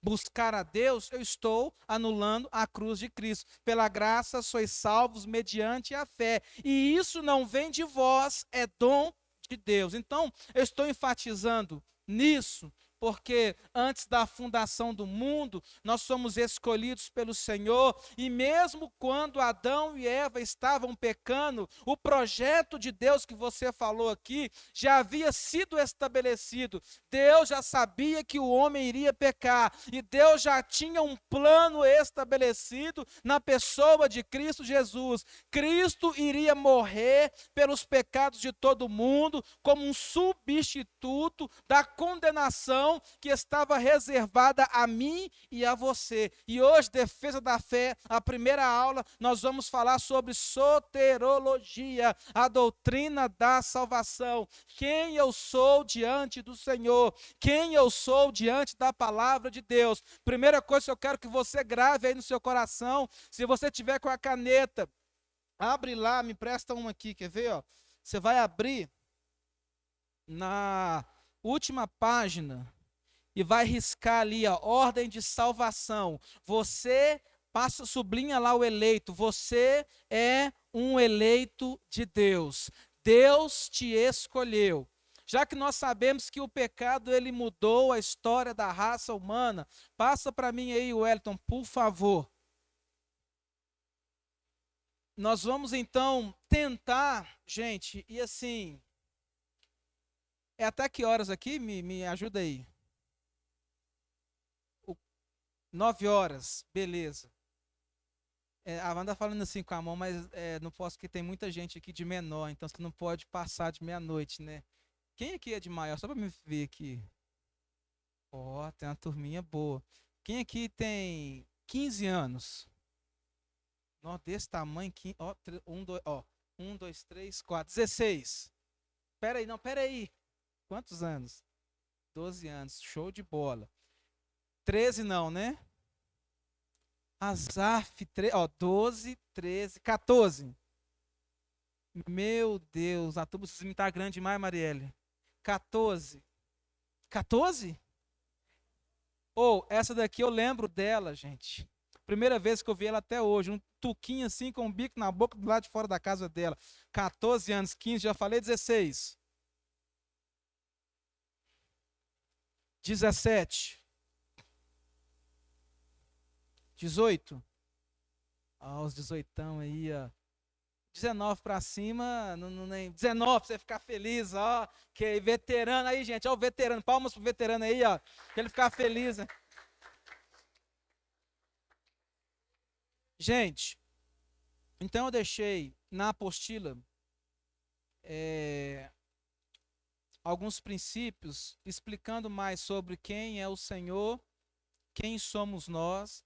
buscar a Deus, eu estou anulando a cruz de Cristo. Pela graça sois salvos mediante a fé. E isso não vem de vós, é dom de Deus. Então, eu estou enfatizando nisso, porque antes da fundação do mundo, nós somos escolhidos pelo Senhor, e mesmo quando Adão e Eva estavam pecando, o projeto de Deus que você falou aqui já havia sido estabelecido. Deus já sabia que o homem iria pecar, e Deus já tinha um plano estabelecido na pessoa de Cristo Jesus. Cristo iria morrer pelos pecados de todo mundo, como um substituto da condenação que estava reservada a mim e a você. E hoje, defesa da fé, a primeira aula, nós vamos falar sobre soterologia, a doutrina da salvação. Quem eu sou diante do Senhor, quem eu sou diante da palavra de Deus. Primeira coisa que eu quero que você grave aí no seu coração, se você tiver com a caneta, abre lá, me presta uma aqui, quer ver? Ó? Você vai abrir na última página e vai riscar ali a ordem de salvação. Você passa, sublinha lá o eleito. Você é um eleito de Deus. Deus te escolheu. Já que nós sabemos que o pecado ele mudou a história da raça humana, passa para mim aí, Wellington, por favor. Nós vamos então tentar, gente, e assim, é até que horas aqui? Me ajuda aí. 9 horas, beleza. A Wanda falando assim com a mão, mas não posso, porque tem muita gente aqui de menor, então você não pode passar de meia-noite, né? Quem aqui é de maior? Só para me ver aqui. Ó, tem uma turminha boa. Quem aqui tem 15 anos? Ó, desse tamanho, ó, 1, 2, 3, 4, 16. Peraí, não, peraí. Quantos anos? 12 anos, show de bola. 13 não, né? Azaf, 12, 13, 14. Meu Deus, a turma me tá grande demais, Marielle. 14. 14? Ou, essa daqui eu lembro dela, gente. Primeira vez que eu vi ela até hoje, um tuquinho assim com um bico na boca do lado de fora da casa dela. 14 anos, 15, já falei 16. 17. 18. Ó, os 18 aí, ó. 19 para cima, nem 19 pra você ficar feliz, ó. Que veterano aí, gente, ó, o veterano. Palmas pro veterano aí, ó. Pra ele ficar feliz, né? Gente, então eu deixei na apostila alguns princípios explicando mais sobre quem é o Senhor, quem somos nós,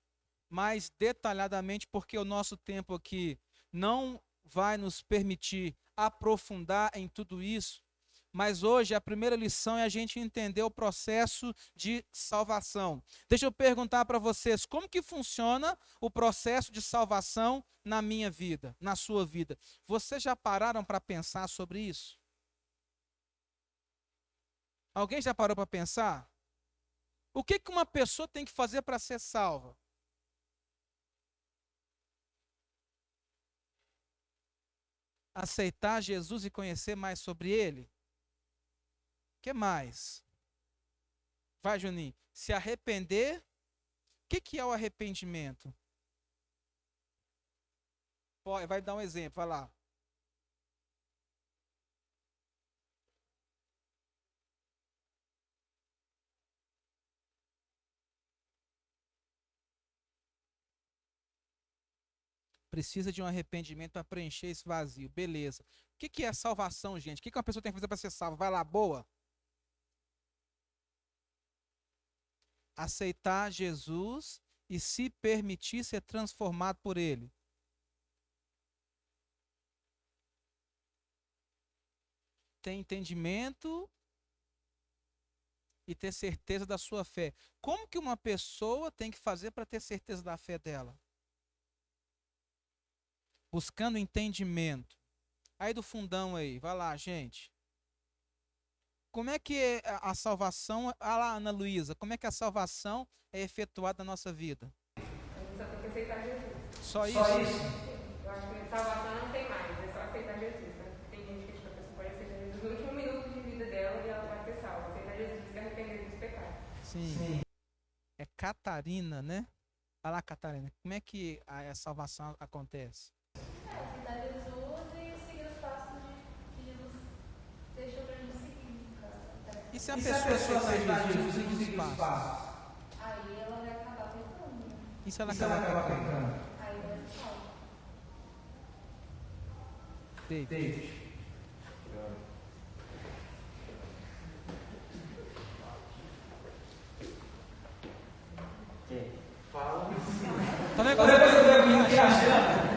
mais detalhadamente, porque o nosso tempo aqui não vai nos permitir aprofundar em tudo isso, mas hoje a primeira lição é a gente entender o processo de salvação. Deixa eu perguntar para vocês, como que funciona o processo de salvação na minha vida, na sua vida? Vocês já pararam para pensar sobre isso? Alguém já parou para pensar? O que uma pessoa tem que fazer para ser salva? Aceitar Jesus e conhecer mais sobre Ele? O que mais? Vai, Juninho. Se arrepender. O que é o arrependimento? Vai dar um exemplo, vai lá. Precisa de um arrependimento para preencher esse vazio. Beleza. O que é salvação, gente? O que uma pessoa tem que fazer para ser salva? Vai lá, boa. Aceitar Jesus e se permitir ser transformado por Ele. ter entendimento e ter certeza da sua fé. Como que uma pessoa tem que fazer para ter certeza da fé dela? Buscando entendimento. Aí do fundão aí, vai lá, gente. Como é que é a salvação, ah lá, Ana Luísa, como é que a salvação é efetuada na nossa vida? A gente só tem que aceitar Jesus. Só isso? Eu acho que salvação não tem mais, é só aceitar Jesus. Né? Tem gente que tipo, a pessoa pode aceitar Jesus no último minuto de vida dela e ela vai ser salva. Aceitar Jesus e se arrepender dos pecados. Sim. É Catarina, né? Vai lá, Catarina. Como é que a salvação acontece? Aceitar Jesus e seguir os passos que Jesus deixou pra gente seguir. E se a pessoa aceitar Jesus e seguir os passos? Aí ela vai acabar pecando. E se ela acabar pecando? Aí vai ser salva. David. Fala. Tá vendo como eu tô viajando?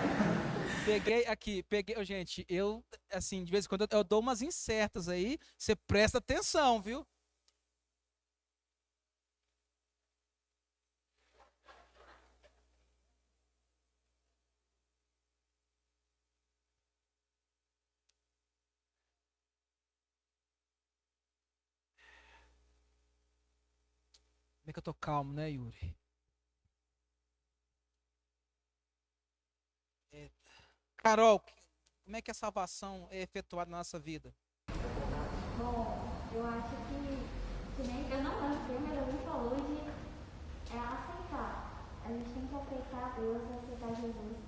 Peguei, gente, eu, assim, de vez em quando eu dou umas incertas aí, você presta atenção, viu? Como é que eu tô calmo, né, Yuri? Carol, como é que a salvação é efetuada na nossa vida? Bom, eu acho que nem, eu não lembro bem, mas alguém falou de aceitar. A gente tem que aceitar Deus, aceitar Jesus.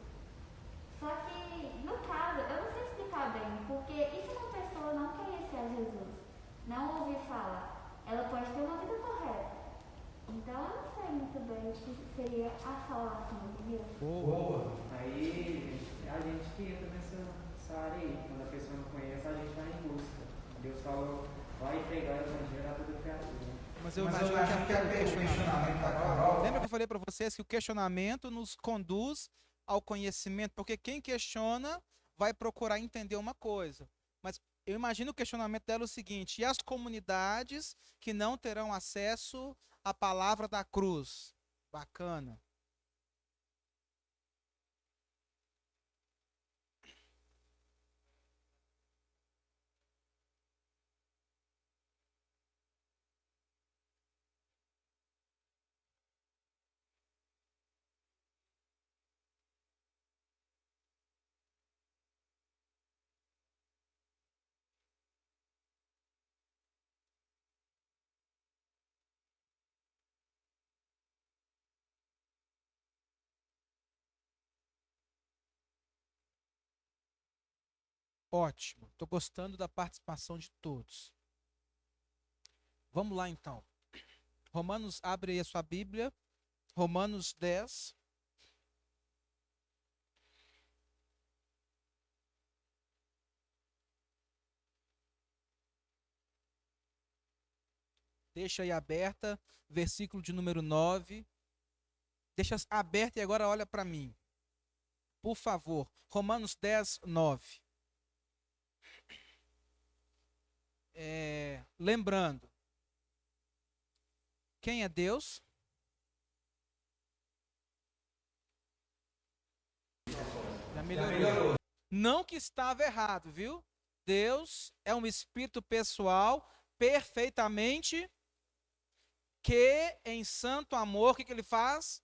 Só que, no caso, eu não sei explicar bem, porque e se uma pessoa não conhecer a Jesus, não ouvir falar, ela pode ter uma vida correta. Então, eu não sei muito bem o que seria a salvação, entendeu? Boa. Aí a gente que entra nessa área aí. Quando a pessoa não conhece, a gente vai em busca. Deus falou, vai pregar o evangelho a toda criatura. Mas eu imagino que é o questionamento da Carol. Lembra que eu falei para vocês que o questionamento nos conduz ao conhecimento? Porque quem questiona vai procurar entender uma coisa. Mas eu imagino o questionamento dela é o seguinte: e as comunidades que não terão acesso à palavra da cruz? Bacana. Ótimo. Estou gostando da participação de todos. Vamos lá então. Romanos, abre aí a sua Bíblia. Romanos 10. Deixa aí aberta, versículo de número 9. Deixa aberta e agora olha para mim. Por favor. Romanos 10, 9. Lembrando, quem é Deus? Já melhorou. Não que estava errado, viu? Deus é um espírito pessoal perfeitamente que em santo amor, o que ele faz?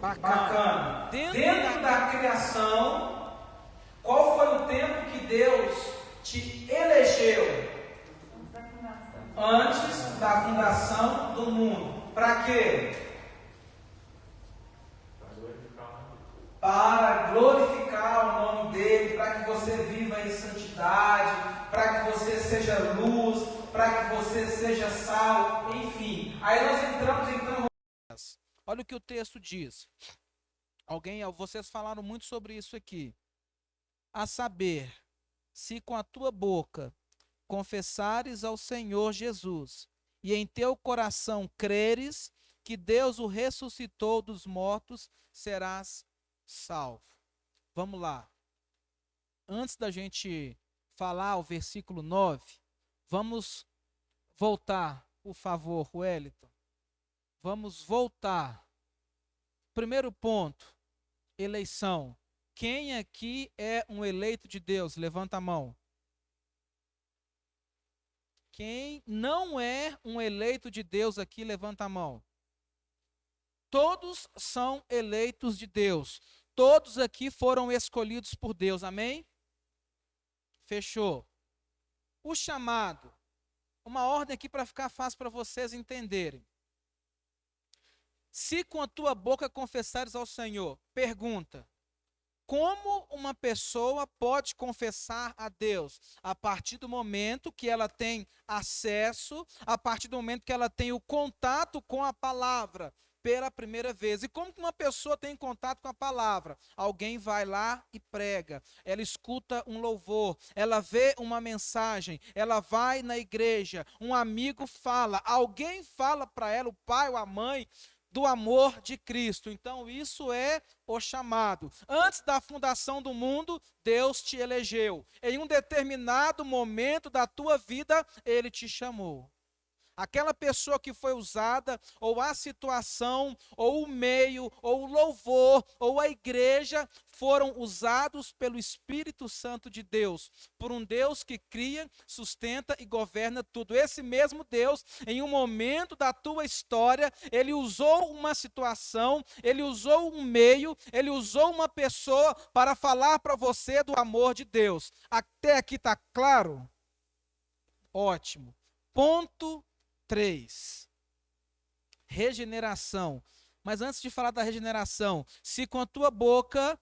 Bacana. Dentro da criação, qual foi o tempo que Deus te elegeu? Antes da fundação do mundo. Para quê? Para glorificar o nome dele, para que você viva em santidade, para que você seja luz, para que você seja sal, enfim. Aí nós entramos então. Olha o que o texto diz. Vocês falaram muito sobre isso aqui. A saber, se com a tua boca confessares ao Senhor Jesus e em teu coração creres que Deus o ressuscitou dos mortos, serás salvo. Vamos lá. Antes da gente falar o versículo 9, vamos voltar, por favor, Wellington. Vamos voltar. Primeiro ponto, eleição. Quem aqui é um eleito de Deus? Levanta a mão. Quem não é um eleito de Deus aqui, levanta a mão. Todos são eleitos de Deus. Todos aqui foram escolhidos por Deus. Amém? Fechou. O chamado. Uma ordem aqui para ficar fácil para vocês entenderem. Se com a tua boca confessares ao Senhor, pergunta. Como uma pessoa pode confessar a Deus? A partir do momento que ela tem acesso, a partir do momento que ela tem o contato com a palavra pela primeira vez. E como que uma pessoa tem contato com a palavra? Alguém vai lá e prega, ela escuta um louvor, ela vê uma mensagem, ela vai na igreja, um amigo fala, alguém fala para ela, o pai ou a mãe, do amor de Cristo. Então isso é o chamado. Antes da fundação do mundo, Deus te elegeu. Em um determinado momento da tua vida, Ele te chamou. Aquela pessoa que foi usada, ou a situação, ou o meio, ou o louvor, ou a igreja, foram usados pelo Espírito Santo de Deus, por um Deus que cria, sustenta e governa tudo. Esse mesmo Deus, em um momento da tua história, Ele usou uma situação, Ele usou um meio, Ele usou uma pessoa para falar para você do amor de Deus. Até aqui está claro? Ótimo. Ponto 3. Regeneração. Mas antes de falar da regeneração, se com a tua boca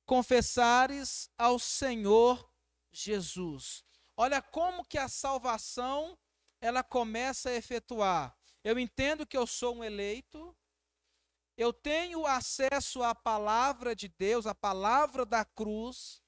confessares ao Senhor Jesus. Olha como que a salvação, ela começa a efetuar. Eu entendo que eu sou um eleito, eu tenho acesso à palavra de Deus, à palavra da cruz,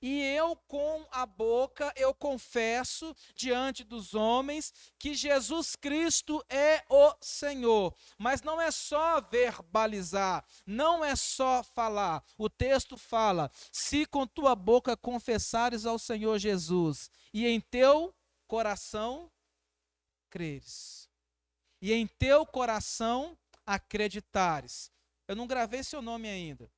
e eu com a boca, eu confesso diante dos homens que Jesus Cristo é o Senhor. Mas não é só verbalizar, não é só falar. O texto fala, se com tua boca confessares ao Senhor Jesus, e em teu coração creres, e em teu coração acreditares. Eu não gravei seu nome ainda.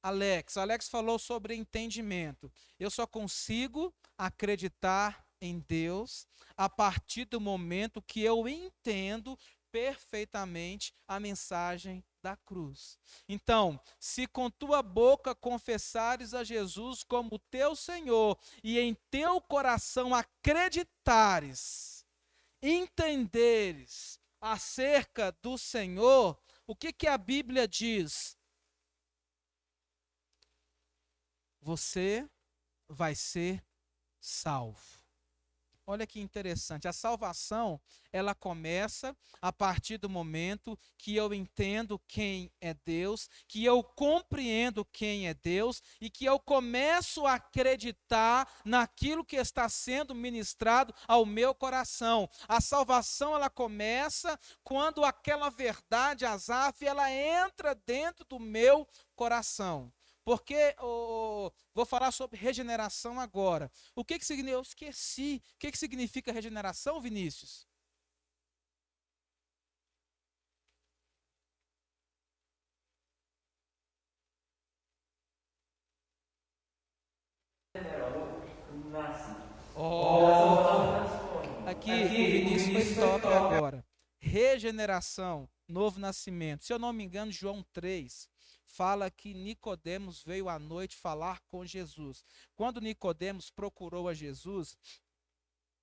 Alex falou sobre entendimento. Eu só consigo acreditar em Deus a partir do momento que eu entendo perfeitamente a mensagem da cruz. Então, se com tua boca confessares a Jesus como teu Senhor e em teu coração acreditares, entenderes acerca do Senhor, o que a Bíblia diz? Você vai ser salvo. Olha que interessante, a salvação, ela começa a partir do momento que eu entendo quem é Deus, que eu compreendo quem é Deus e que eu começo a acreditar naquilo que está sendo ministrado ao meu coração. A salvação, ela começa quando aquela verdade, Asaf, ela entra dentro do meu coração. Porque, vou falar sobre regeneração agora. O que significa? Eu esqueci. O que significa regeneração, Vinícius? Aqui o Vinícius foi top agora. Regeneração, novo nascimento. Se eu não me engano, João 3 fala que Nicodemos veio à noite falar com Jesus. Quando Nicodemos procurou a Jesus,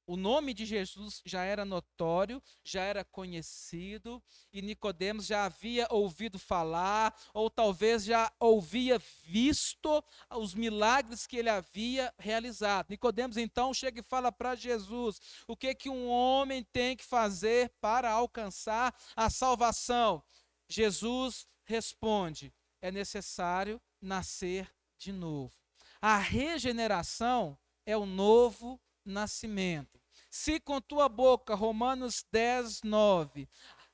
o nome de Jesus já era notório, já era conhecido, e Nicodemos já havia ouvido falar, ou talvez já havia visto os milagres que ele havia realizado. Nicodemos então chega e fala para Jesus: o que um homem tem que fazer para alcançar a salvação? Jesus responde: é necessário nascer de novo. A regeneração é o novo nascimento. Se com tua boca, Romanos 10, 9,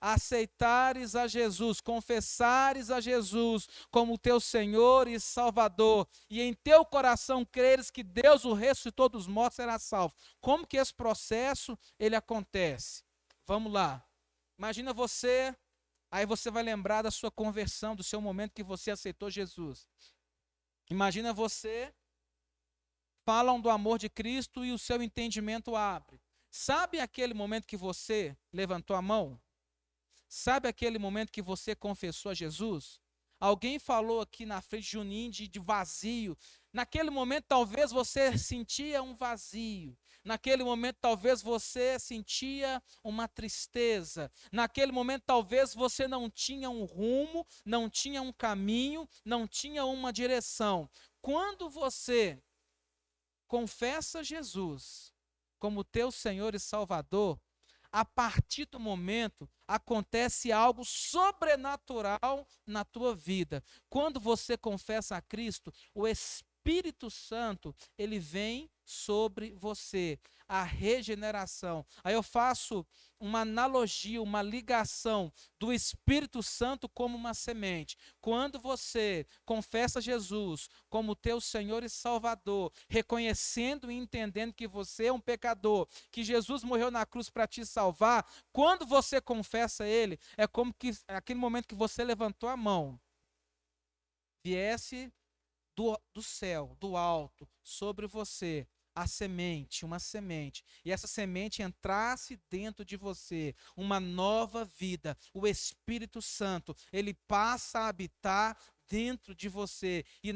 aceitares a Jesus, confessares a Jesus como teu Senhor e Salvador, e em teu coração creres que Deus o ressuscitou dos mortos, será salvo. Como que esse processo ele acontece? Vamos lá. Imagina você, aí você vai lembrar da sua conversão, do seu momento que você aceitou Jesus. Imagina você, falam do amor de Cristo e o seu entendimento abre. Sabe aquele momento que você levantou a mão? Sabe aquele momento que você confessou a Jesus? Alguém falou aqui na frente de Juninho de vazio. Naquele momento talvez você sentia um vazio. Naquele momento talvez você sentia uma tristeza. Naquele momento talvez você não tinha um rumo, não tinha um caminho, não tinha uma direção. Quando você confessa Jesus como teu Senhor e Salvador, a partir do momento acontece algo sobrenatural na tua vida. Quando você confessa a Cristo, o Espírito Santo, ele vem sobre você, a regeneração. Aí eu faço uma analogia, uma ligação do Espírito Santo como uma semente. Quando você confessa Jesus como teu Senhor e Salvador, reconhecendo e entendendo que você é um pecador, que Jesus morreu na cruz para te salvar, quando você confessa Ele, é como que aquele momento que você levantou a mão, viesse do céu, do alto, sobre você, a semente, uma semente, e essa semente entrasse dentro de você, uma nova vida, o Espírito Santo, ele passa a habitar dentro de você, e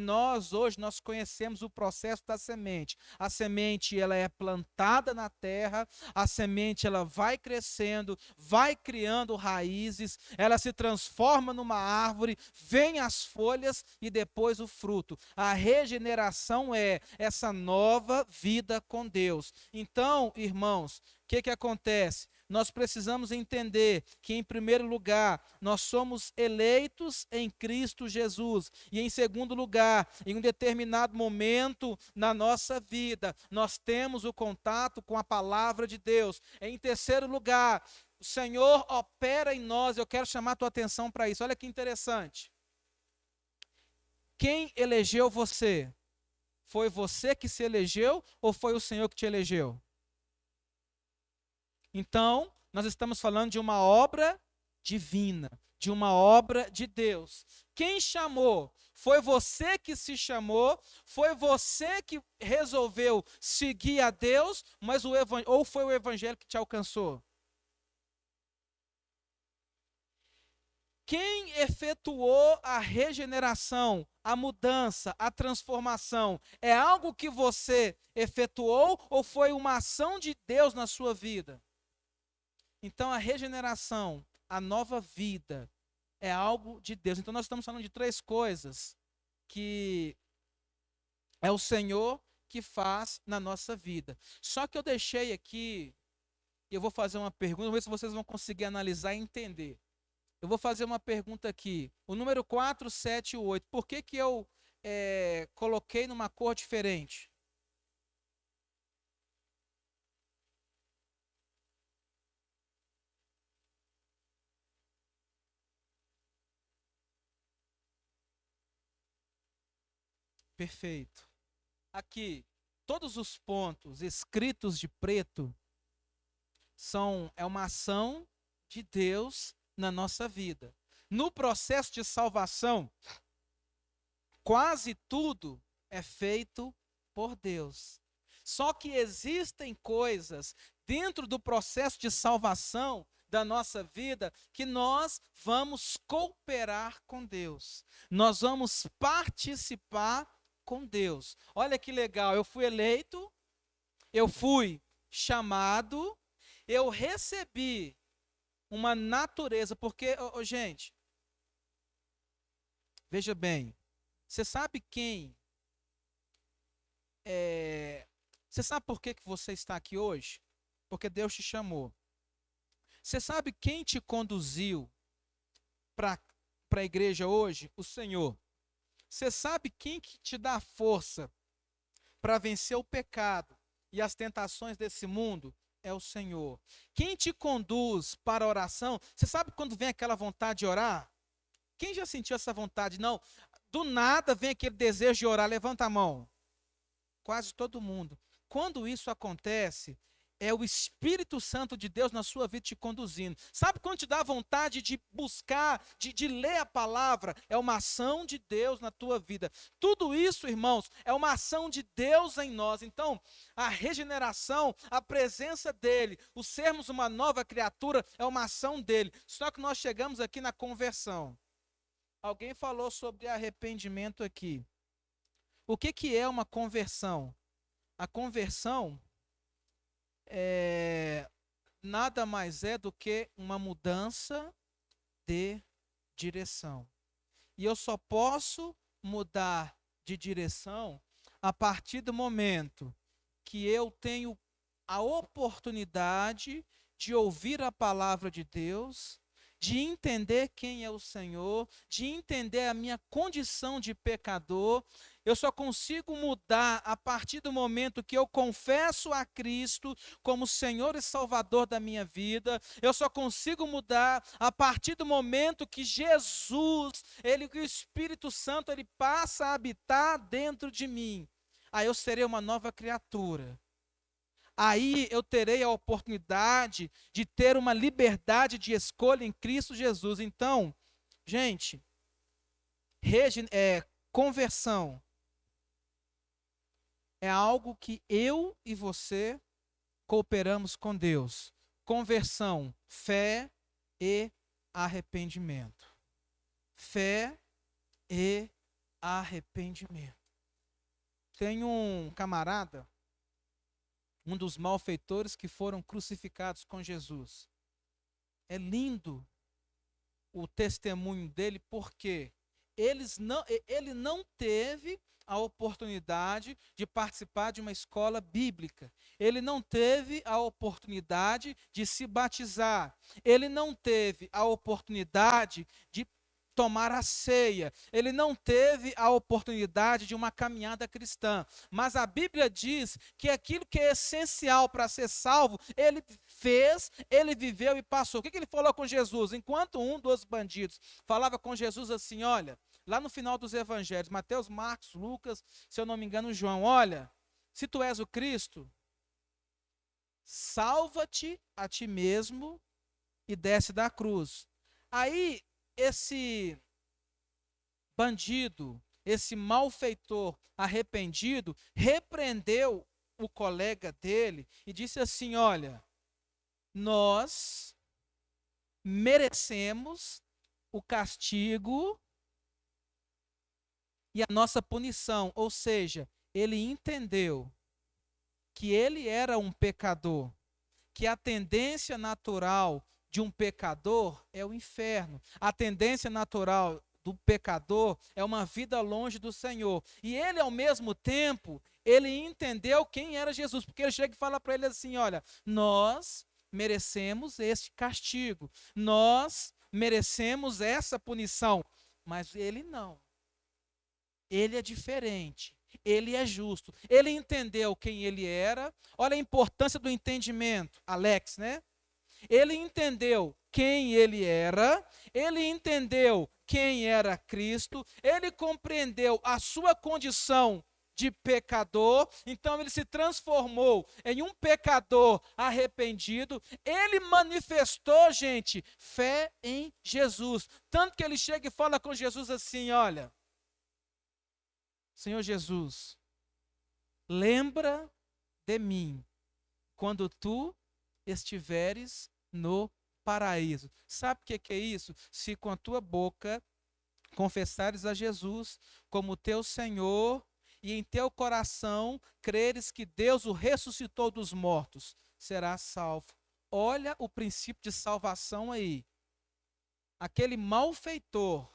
hoje nós conhecemos o processo da semente. A semente, ela é plantada na terra, a semente, ela vai crescendo, vai criando raízes, ela se transforma numa árvore, vem as folhas e depois o fruto. A regeneração é essa nova vida com Deus. Então, irmãos, o que acontece? Nós precisamos entender que, em primeiro lugar, nós somos eleitos em Cristo Jesus. E, em segundo lugar, em um determinado momento na nossa vida, nós temos o contato com a palavra de Deus. Em terceiro lugar, o Senhor opera em nós. Eu quero chamar a tua atenção para isso. Olha que interessante. Quem elegeu você? Foi você que se elegeu ou foi o Senhor que te elegeu? Então, nós estamos falando de uma obra divina, de uma obra de Deus. Quem chamou? Foi você que se chamou, foi você que resolveu seguir a Deus, mas ou foi o evangelho que te alcançou? Quem efetuou a regeneração, a mudança, a transformação? É algo que você efetuou ou foi uma ação de Deus na sua vida? Então, a regeneração, a nova vida, é algo de Deus. Então, nós estamos falando de três coisas que é o Senhor que faz na nossa vida. Só que eu deixei aqui, e eu vou fazer uma pergunta, vamos ver se vocês vão conseguir analisar e entender. Eu vou fazer uma pergunta aqui. O número 4, 7 e 8, por que eu coloquei numa cor diferente? Perfeito. Aqui, todos os pontos escritos de preto é uma ação de Deus na nossa vida. No processo de salvação, quase tudo é feito por Deus. Só que existem coisas dentro do processo de salvação da nossa vida que nós vamos cooperar com Deus. Nós vamos participar com Deus. Olha que legal, eu fui eleito, eu fui chamado, eu recebi uma natureza, porque, gente, veja bem, você sabe você sabe por que você está aqui hoje? Porque Deus te chamou. Você sabe quem te conduziu para a igreja hoje? O Senhor. Você sabe quem que te dá força para vencer o pecado e as tentações desse mundo? é o Senhor. Quem te conduz para a oração, você sabe quando vem aquela vontade de orar? Quem já sentiu essa vontade? Não, do nada vem aquele desejo de orar, levanta a mão. Quase todo mundo. Quando isso acontece, é o Espírito Santo de Deus na sua vida te conduzindo. Sabe quando te dá vontade de buscar, de ler a palavra? É uma ação de Deus na tua vida. Tudo isso, irmãos, é uma ação de Deus em nós. Então, a regeneração, a presença dEle, o sermos uma nova criatura, é uma ação dEle. Só que nós chegamos aqui na conversão. Alguém falou sobre arrependimento aqui. O que é uma conversão? A conversão nada mais é do que uma mudança de direção. E eu só posso mudar de direção a partir do momento que eu tenho a oportunidade de ouvir a palavra de Deus, de entender quem é o Senhor, de entender a minha condição de pecador. Eu só consigo mudar a partir do momento que eu confesso a Cristo como Senhor e Salvador da minha vida. Eu só consigo mudar a partir do momento que Jesus, que o Espírito Santo, ele passa a habitar dentro de mim. Aí eu serei uma nova criatura. Aí eu terei a oportunidade de ter uma liberdade de escolha em Cristo Jesus. Então, gente, conversão é algo que eu e você cooperamos com Deus. Conversão, fé e arrependimento. Fé e arrependimento. Tem um camarada, um dos malfeitores que foram crucificados com Jesus. É lindo o testemunho dele, porque ele não teve a oportunidade de participar de uma escola bíblica. Ele não teve a oportunidade de se batizar. Ele não teve a oportunidade de tomar a ceia. Ele não teve a oportunidade de uma caminhada cristã. Mas a Bíblia diz que aquilo que é essencial para ser salvo, ele fez, ele viveu e passou. O que ele falou com Jesus? Enquanto um dos bandidos falava com Jesus assim, olha, lá no final dos evangelhos, Mateus, Marcos, Lucas, se eu não me engano, João, olha, se tu és o Cristo, salva-te a ti mesmo e desce da cruz. Aí, esse bandido, esse malfeitor arrependido, repreendeu o colega dele e disse assim, olha, nós merecemos o castigo e a nossa punição. Ou seja, ele entendeu que ele era um pecador, que a tendência natural de um pecador é o inferno. A tendência natural do pecador é uma vida longe do Senhor. E ele, ao mesmo tempo, ele entendeu quem era Jesus, porque ele chega e fala para ele assim, olha, nós merecemos este castigo, nós merecemos essa punição, mas ele não. Ele é diferente, ele é justo. Ele entendeu quem ele era. Olha a importância do entendimento, Alex, né? Ele entendeu quem ele era, ele entendeu quem era Cristo, ele compreendeu a sua condição de pecador, então ele se transformou em um pecador arrependido. Ele manifestou, gente, fé em Jesus. Tanto que ele chega e fala com Jesus assim, olha, Senhor Jesus, lembra de mim quando tu estiveres no paraíso. Sabe o que é isso? Se com a tua boca confessares a Jesus como teu Senhor e em teu coração creres que Deus o ressuscitou dos mortos, serás salvo. Olha o princípio de salvação aí. Aquele malfeitor,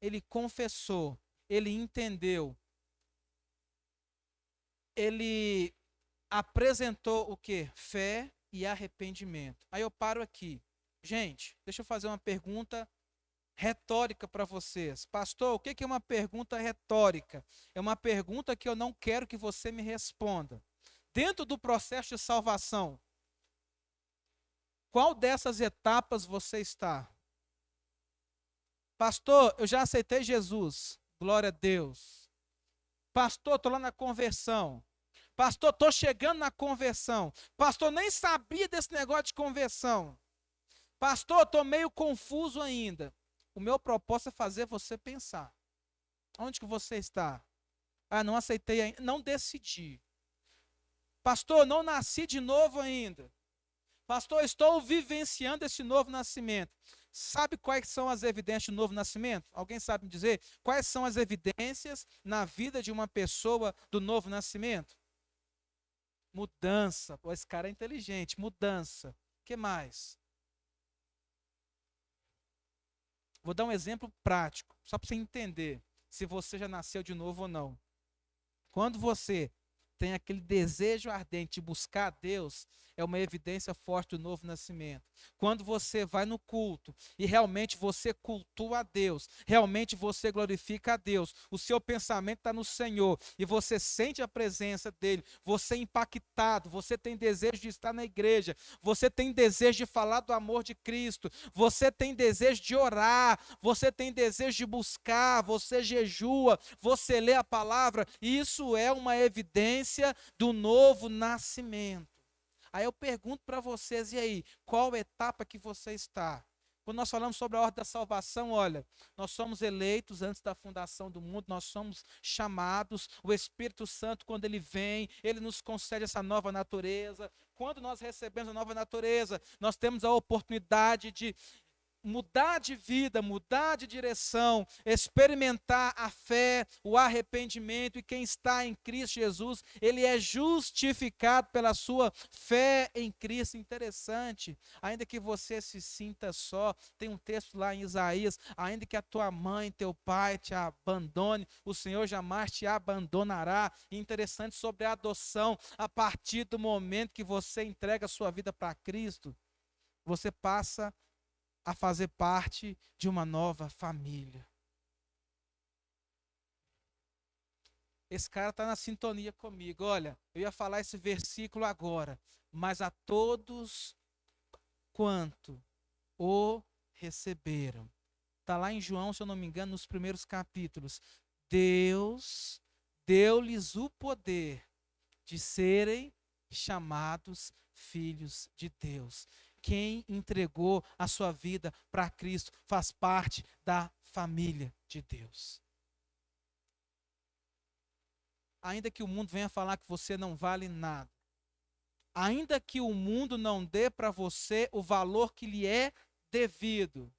ele confessou, ele entendeu, ele apresentou o quê? Fé e arrependimento. Aí eu paro aqui. Gente, deixa eu fazer uma pergunta retórica para vocês. Pastor, o que é uma pergunta retórica? É uma pergunta que eu não quero que você me responda. Dentro do processo de salvação, Qual dessas etapas você está? Pastor, eu já aceitei Jesus. Glória a Deus. Pastor, estou lá na conversão. Pastor, estou chegando na conversão. Pastor, nem sabia desse negócio de conversão. Pastor, estou meio confuso ainda. O meu propósito é fazer você pensar. Onde que você está? Ah, não aceitei ainda. Não decidi. Pastor, não nasci de novo ainda. Pastor, estou vivenciando esse novo nascimento. Sabe quais são as evidências do novo nascimento? Alguém sabe me dizer? Quais são as evidências na vida de uma pessoa do novo nascimento? Mudança. Pô, esse cara é inteligente. Mudança. O que mais? Vou dar um exemplo prático, só para você entender se você já nasceu de novo ou não. Quando você tem aquele desejo ardente de buscar a Deus, é uma evidência forte do novo nascimento. Quando você vai no culto e realmente você cultua a Deus, realmente você glorifica a Deus, o seu pensamento está no Senhor e você sente a presença dEle, você é impactado, você tem desejo de estar na igreja, você tem desejo de falar do amor de Cristo, você tem desejo de orar, você tem desejo de buscar, você jejua, você lê a palavra, e isso é uma evidência do novo nascimento. Aí eu pergunto para vocês, e aí, qual etapa que você está? Quando nós falamos sobre a ordem da salvação, olha, nós somos eleitos antes da fundação do mundo, nós somos chamados, o Espírito Santo, quando ele vem, ele nos concede essa nova natureza. Quando nós recebemos a nova natureza, nós temos a oportunidade de mudar de vida, mudar de direção, experimentar a fé, o arrependimento, e quem está em Cristo Jesus, ele é justificado pela sua fé em Cristo. Interessante, ainda que você se sinta só, tem um texto lá em Isaías, ainda que a tua mãe, teu pai te abandone, o Senhor jamais te abandonará. Interessante sobre a adoção, a partir do momento que você entrega a sua vida para Cristo, você passa a fazer parte de uma nova família. Esse cara está na sintonia comigo. Olha, eu ia falar esse versículo agora. Mas a todos quanto o receberam. Está lá em João, se eu não me engano, nos primeiros capítulos. Deus deu-lhes o poder de serem chamados filhos de Deus. Quem entregou a sua vida para Cristo faz parte da família de Deus. Ainda que o mundo venha falar que você não vale nada, ainda que o mundo não dê para você o valor que lhe é devido,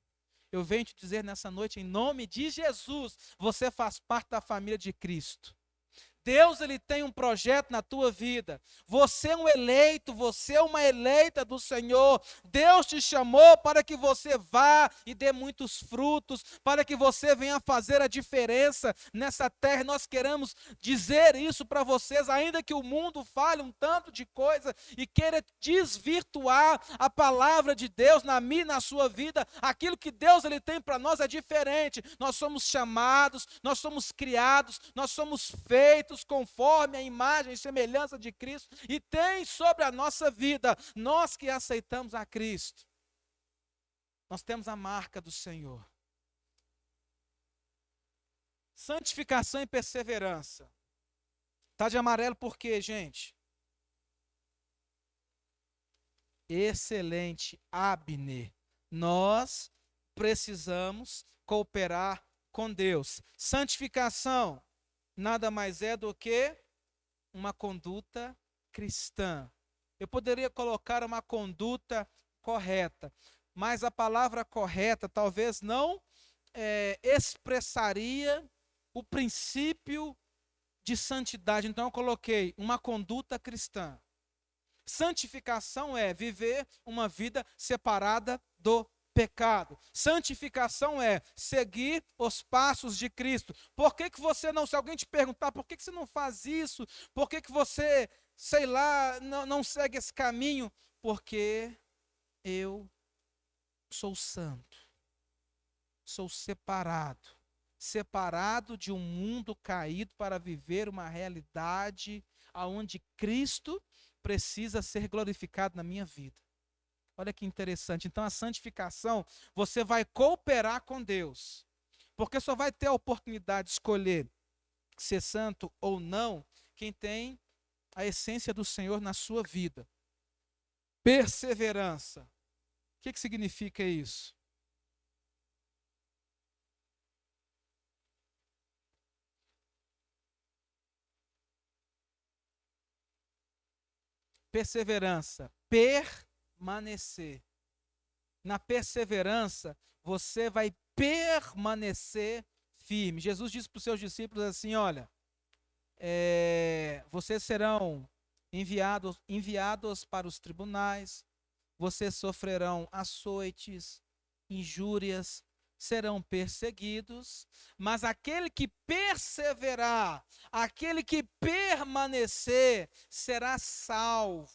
eu venho te dizer nessa noite, em nome de Jesus, você faz parte da família de Cristo. Deus, ele tem um projeto na tua vida. Você é um eleito, você é uma eleita do Senhor. Deus te chamou para que você vá e dê muitos frutos, para que você venha fazer a diferença nessa terra. Nós queremos dizer isso para vocês, ainda que o mundo fale um tanto de coisa e queira desvirtuar a palavra de Deus na minha e na sua vida. Aquilo que Deus ele tem para nós é diferente. Nós somos chamados, nós somos criados, nós somos feitos conforme a imagem e semelhança de Cristo, e tem sobre a nossa vida, nós que aceitamos a Cristo, nós temos a marca do Senhor. Santificação e perseverança. Está de amarelo por quê, gente? Excelente, Abner. Nós precisamos cooperar com Deus. Santificação nada mais é do que uma conduta cristã. Eu poderia colocar uma conduta correta, mas a palavra correta talvez não expressaria o princípio de santidade. Então eu coloquei uma conduta cristã. Santificação é viver uma vida separada do pecado. Santificação é seguir os passos de Cristo. Por que que você não, se alguém te perguntar, por que que você não faz isso? Por que que você, sei lá, não segue esse caminho? Porque eu sou santo. Sou separado. Separado de um mundo caído para viver uma realidade onde Cristo precisa ser glorificado na minha vida. Olha que interessante. Então, a santificação, você vai cooperar com Deus. Porque só vai ter a oportunidade de escolher ser santo ou não quem tem a essência do Senhor na sua vida. Perseverança. O que significa isso? Perseverança. Permanecer. Na perseverança, você vai permanecer firme. Jesus disse para os seus discípulos assim: olha, vocês serão enviados para os tribunais, vocês sofrerão açoites, injúrias, serão perseguidos, mas aquele que perseverar, aquele que permanecer, será salvo.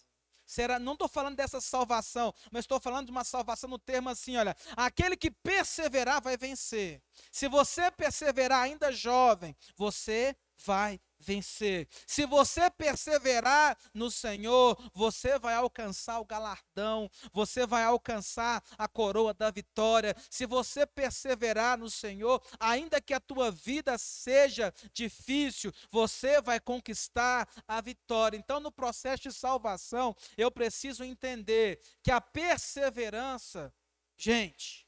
Não estou falando dessa salvação, mas estou falando de uma salvação no termo assim, olha, aquele que perseverar vai vencer. Se você perseverar ainda jovem, você vai vencer. Se você perseverar no Senhor, você vai alcançar o galardão, você vai alcançar a coroa da vitória. Se você perseverar no Senhor, ainda que a tua vida seja difícil, você vai conquistar a vitória. Então, no processo de salvação, eu preciso entender que a perseverança, gente,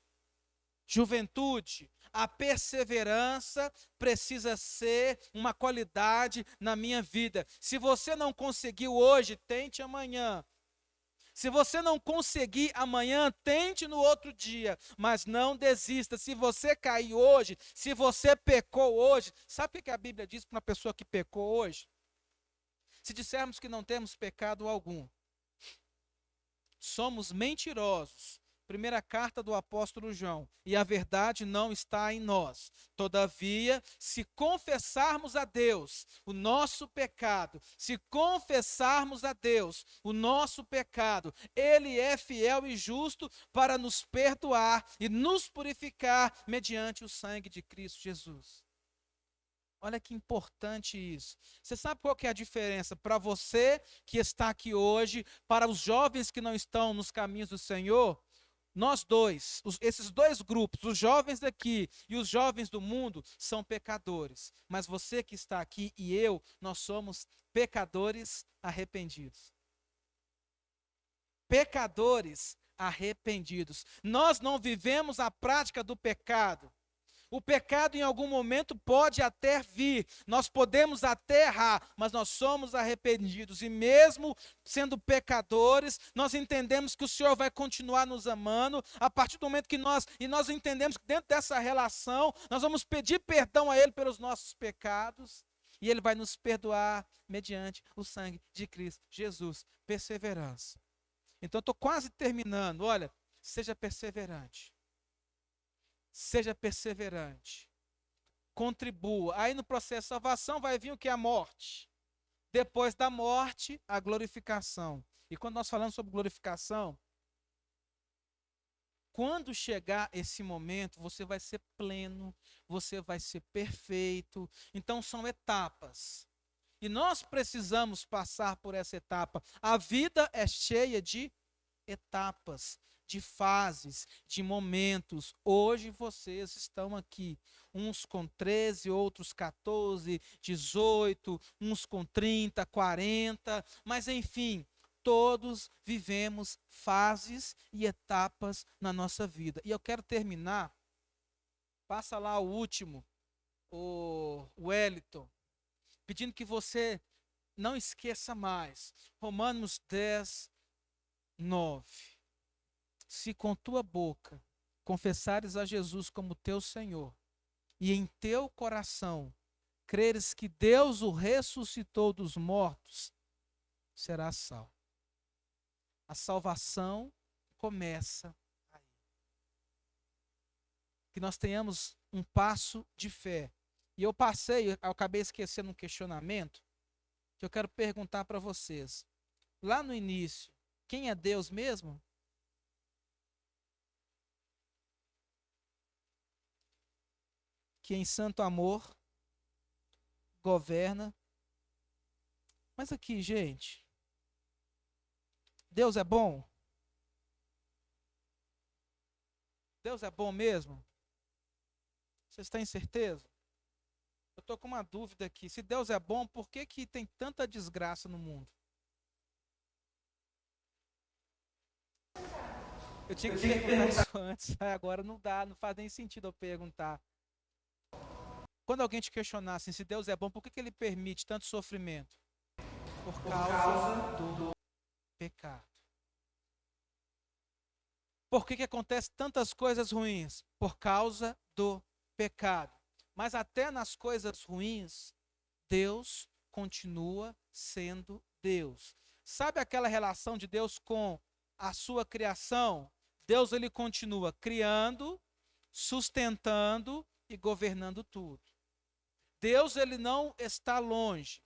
juventude, a perseverança precisa ser uma qualidade na minha vida. Se você não conseguiu hoje, tente amanhã. Se você não conseguir amanhã, tente no outro dia, mas não desista. Se você cair hoje, se você pecou hoje, sabe o que a Bíblia diz para uma pessoa que pecou hoje? Se dissermos que não temos pecado algum, somos mentirosos. Primeira carta do apóstolo João, e a verdade não está em nós. Todavia, se confessarmos a Deus o nosso pecado, se confessarmos a Deus o nosso pecado, Ele é fiel e justo para nos perdoar e nos purificar mediante o sangue de Cristo Jesus. Olha que importante isso. Você sabe qual que é a diferença para você que está aqui hoje, para os jovens que não estão nos caminhos do Senhor? Nós dois, esses dois grupos, os jovens daqui e os jovens do mundo, são pecadores. Mas você que está aqui e eu, nós somos pecadores arrependidos. Pecadores arrependidos. Nós não vivemos a prática do pecado. O pecado em algum momento pode até vir, nós podemos até errar, mas nós somos arrependidos e mesmo sendo pecadores, nós entendemos que o Senhor vai continuar nos amando, a partir do momento que nós entendemos que dentro dessa relação, nós vamos pedir perdão a Ele pelos nossos pecados e Ele vai nos perdoar mediante o sangue de Cristo Jesus. Perseverança. Então, estou quase terminando, olha, seja perseverante. Seja perseverante. Contribua. Aí no processo de salvação vai vir o que? A morte. Depois da morte, a glorificação. E quando nós falamos sobre glorificação, quando chegar esse momento, você vai ser pleno, você vai ser perfeito. Então são etapas. E nós precisamos passar por essa etapa. A vida é cheia de etapas, de fases, de momentos. Hoje vocês estão aqui, uns com 13, outros 14, 18, uns com 30, 40, mas enfim, todos vivemos fases e etapas na nossa vida. E eu quero terminar, passa lá o último, o Wellington, pedindo que você não esqueça mais, Romanos 10, 9. Se com tua boca confessares a Jesus como teu Senhor e em teu coração creres que Deus o ressuscitou dos mortos, serás salvo. A salvação começa aí. Que nós tenhamos um passo de fé. E eu acabei esquecendo um questionamento que eu quero perguntar para vocês. Lá no início, quem é Deus mesmo? Que em santo amor governa. Mas aqui, gente, Deus é bom? Deus é bom mesmo? Vocês têm certeza? Eu estou com uma dúvida aqui. Se Deus é bom, por que que tem tanta desgraça no mundo? Eu tinha que perguntar isso antes. Agora não dá, não faz nem sentido eu perguntar. Quando alguém te questionar assim, se Deus é bom, por que que ele permite tanto sofrimento? Por causa do pecado. Por que que acontece tantas coisas ruins? Por causa do pecado. Mas até nas coisas ruins, Deus continua sendo Deus. Sabe aquela relação de Deus com a sua criação? Deus, ele continua criando, sustentando e governando tudo. Deus, ele não está longe.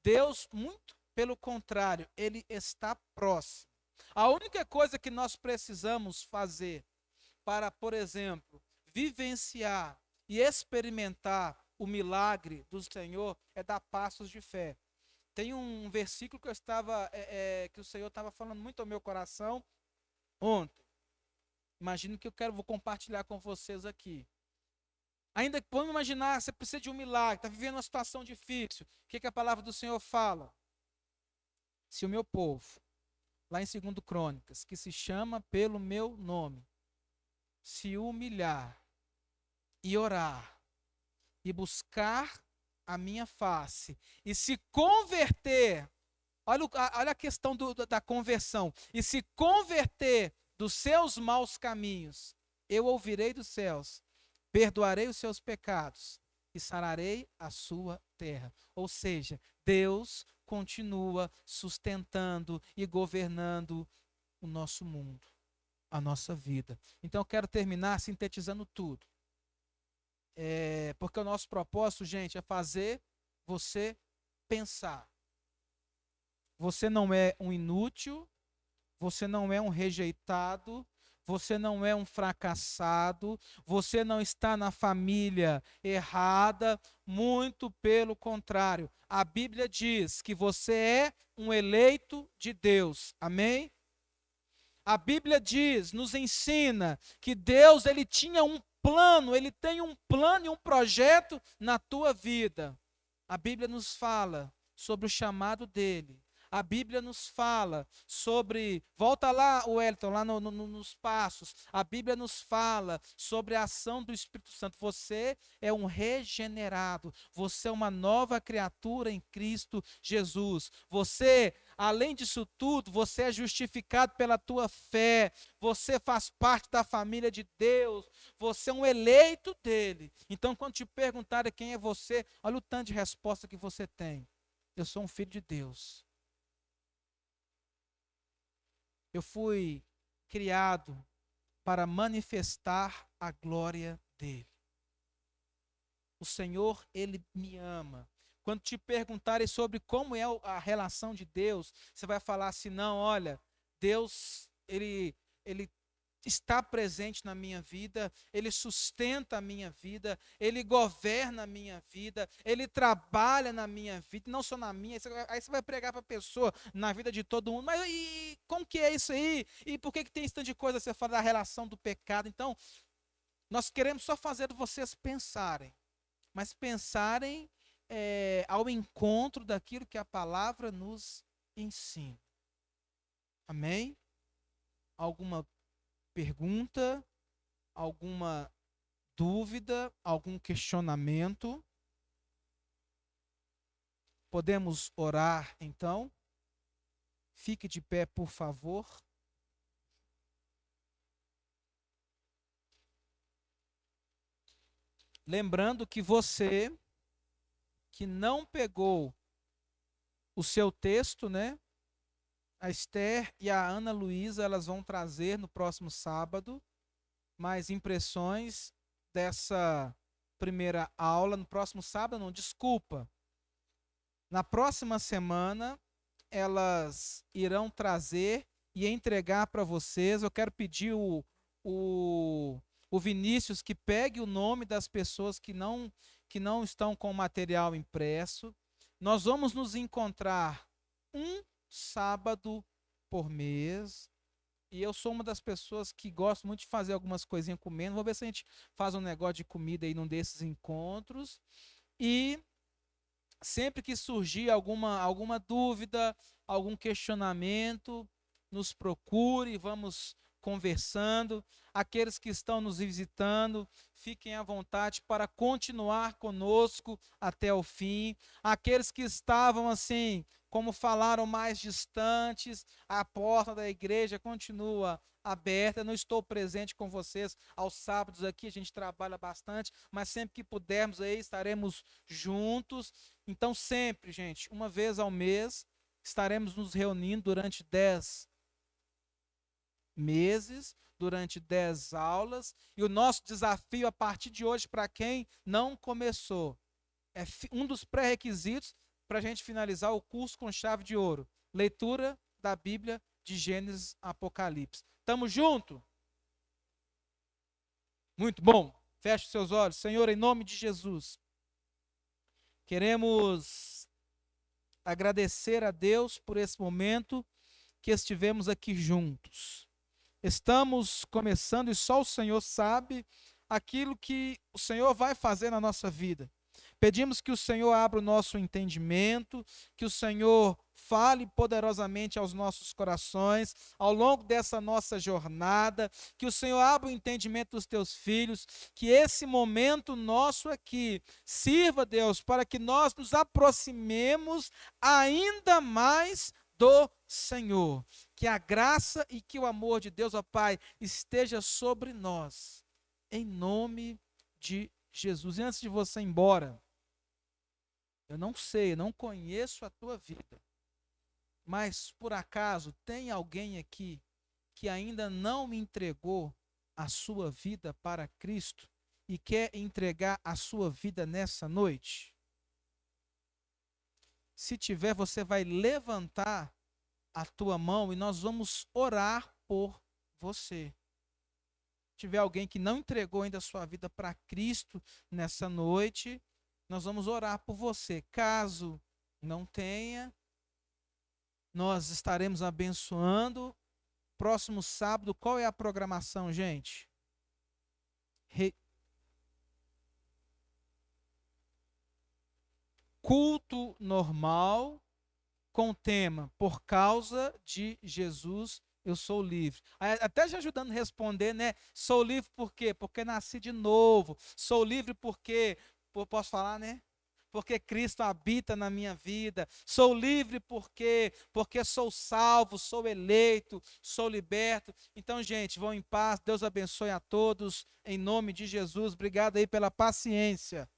Deus, muito pelo contrário, ele está próximo. A única coisa que nós precisamos fazer para, por exemplo, vivenciar e experimentar o milagre do Senhor é dar passos de fé. Tem um versículo que que o Senhor estava falando muito ao meu coração ontem. Imagino que vou compartilhar com vocês aqui. Ainda que vamos imaginar, você precisa de um milagre, está vivendo uma situação difícil. O que a palavra do Senhor fala? Se o meu povo, lá em 2 Crônicas, que se chama pelo meu nome, se humilhar e orar e buscar a minha face e se converter, olha a questão da conversão, e se converter dos seus maus caminhos, eu ouvirei dos céus, perdoarei os seus pecados e sararei a sua terra. Ou seja, Deus continua sustentando e governando o nosso mundo, a nossa vida. Então eu quero terminar sintetizando tudo. Porque o nosso propósito, gente, é fazer você pensar. Você não é um inútil, você não é um rejeitado, você não é um fracassado, você não está na família errada, muito pelo contrário. A Bíblia diz que você é um eleito de Deus. Amém? A Bíblia diz, nos ensina que Deus, ele tinha um plano, ele tem um plano e um projeto na tua vida. A Bíblia nos fala sobre o chamado dele. A Bíblia nos fala sobre, volta lá, Wellington, lá nos passos. A Bíblia nos fala sobre a ação do Espírito Santo. Você é um regenerado. Você é uma nova criatura em Cristo Jesus. Você, além disso tudo, você é justificado pela tua fé. Você faz parte da família de Deus. Você é um eleito dele. Então, quando te perguntarem quem é você, olha o tanto de resposta que você tem. Eu sou um filho de Deus. Eu fui criado para manifestar a glória dele. O Senhor, ele me ama. Quando te perguntarem sobre como é a relação de Deus, você vai falar assim, não, olha, Deus, ele está presente na minha vida, ele sustenta a minha vida, ele governa a minha vida, ele trabalha na minha vida, não só na minha. Aí você vai pregar para a pessoa, na vida de todo mundo, mas e como que é isso aí? E por que tem esse tanto de coisa você fala da relação do pecado? Então, nós queremos só fazer vocês pensarem, mas pensarem ao encontro daquilo que a palavra nos ensina. Amém? Alguma pergunta, alguma dúvida, algum questionamento? Podemos orar então? Fique de pé, por favor. Lembrando que você que não pegou o seu texto, né? A Esther e a Ana Luísa, elas vão trazer no próximo sábado mais impressões dessa primeira aula. No próximo sábado, não, desculpa. Na próxima semana, elas irão trazer e entregar para vocês. Eu quero pedir o Vinícius que pegue o nome das pessoas que não estão com o material impresso. Nós vamos nos encontrar um sábado por mês, E eu sou uma das pessoas que gosto muito de fazer algumas coisinhas comendo. Vou ver se a gente faz um negócio de comida aí num desses encontros. E sempre que surgir alguma dúvida, algum questionamento, nos procure, vamos conversando. Aqueles que estão nos visitando, fiquem à vontade para continuar conosco até o fim. Aqueles que estavam assim, como falaram, mais distantes, a porta da igreja continua aberta. Eu não estou presente com vocês aos sábados aqui, a gente trabalha bastante, mas sempre que pudermos aí estaremos juntos. Então sempre, gente, uma vez ao mês, estaremos nos reunindo durante 10 meses, durante 10 aulas, e o nosso desafio a partir de hoje, para quem não começou, é um dos pré-requisitos para a gente finalizar o curso com chave de ouro: leitura da Bíblia de Gênesis a Apocalipse. Tamo junto? Muito bom. Feche seus olhos. Senhor, em nome de Jesus, queremos agradecer a Deus por esse momento que estivemos aqui juntos. Estamos começando e só o Senhor sabe aquilo que o Senhor vai fazer na nossa vida. Pedimos que o Senhor abra o nosso entendimento, que o Senhor fale poderosamente aos nossos corações ao longo dessa nossa jornada, que o Senhor abra o entendimento dos teus filhos, que esse momento nosso aqui sirva, Deus, para que nós nos aproximemos ainda mais do Senhor. Que a graça e que o amor de Deus, ó Pai, esteja sobre nós, em nome de Jesus. E antes de você ir embora, eu não sei, eu não conheço a tua vida, mas por acaso tem alguém aqui que ainda não me entregou a sua vida para Cristo e quer entregar a sua vida nessa noite? Se tiver, você vai levantar a tua mão e nós vamos orar por você. Se tiver alguém que não entregou ainda a sua vida para Cristo nessa noite, nós vamos orar por você. Caso não tenha, nós estaremos abençoando. Próximo sábado, qual é a programação, gente? Culto normal, com o tema Por causa de Jesus eu sou livre. Até já ajudando a responder, né? Sou livre por quê? Porque nasci de novo. Sou livre porque, posso falar, né? Porque Cristo habita na minha vida. Sou livre porque sou salvo, sou eleito, sou liberto. Então, gente, vão em paz. Deus abençoe a todos. Em nome de Jesus. Obrigado aí pela paciência.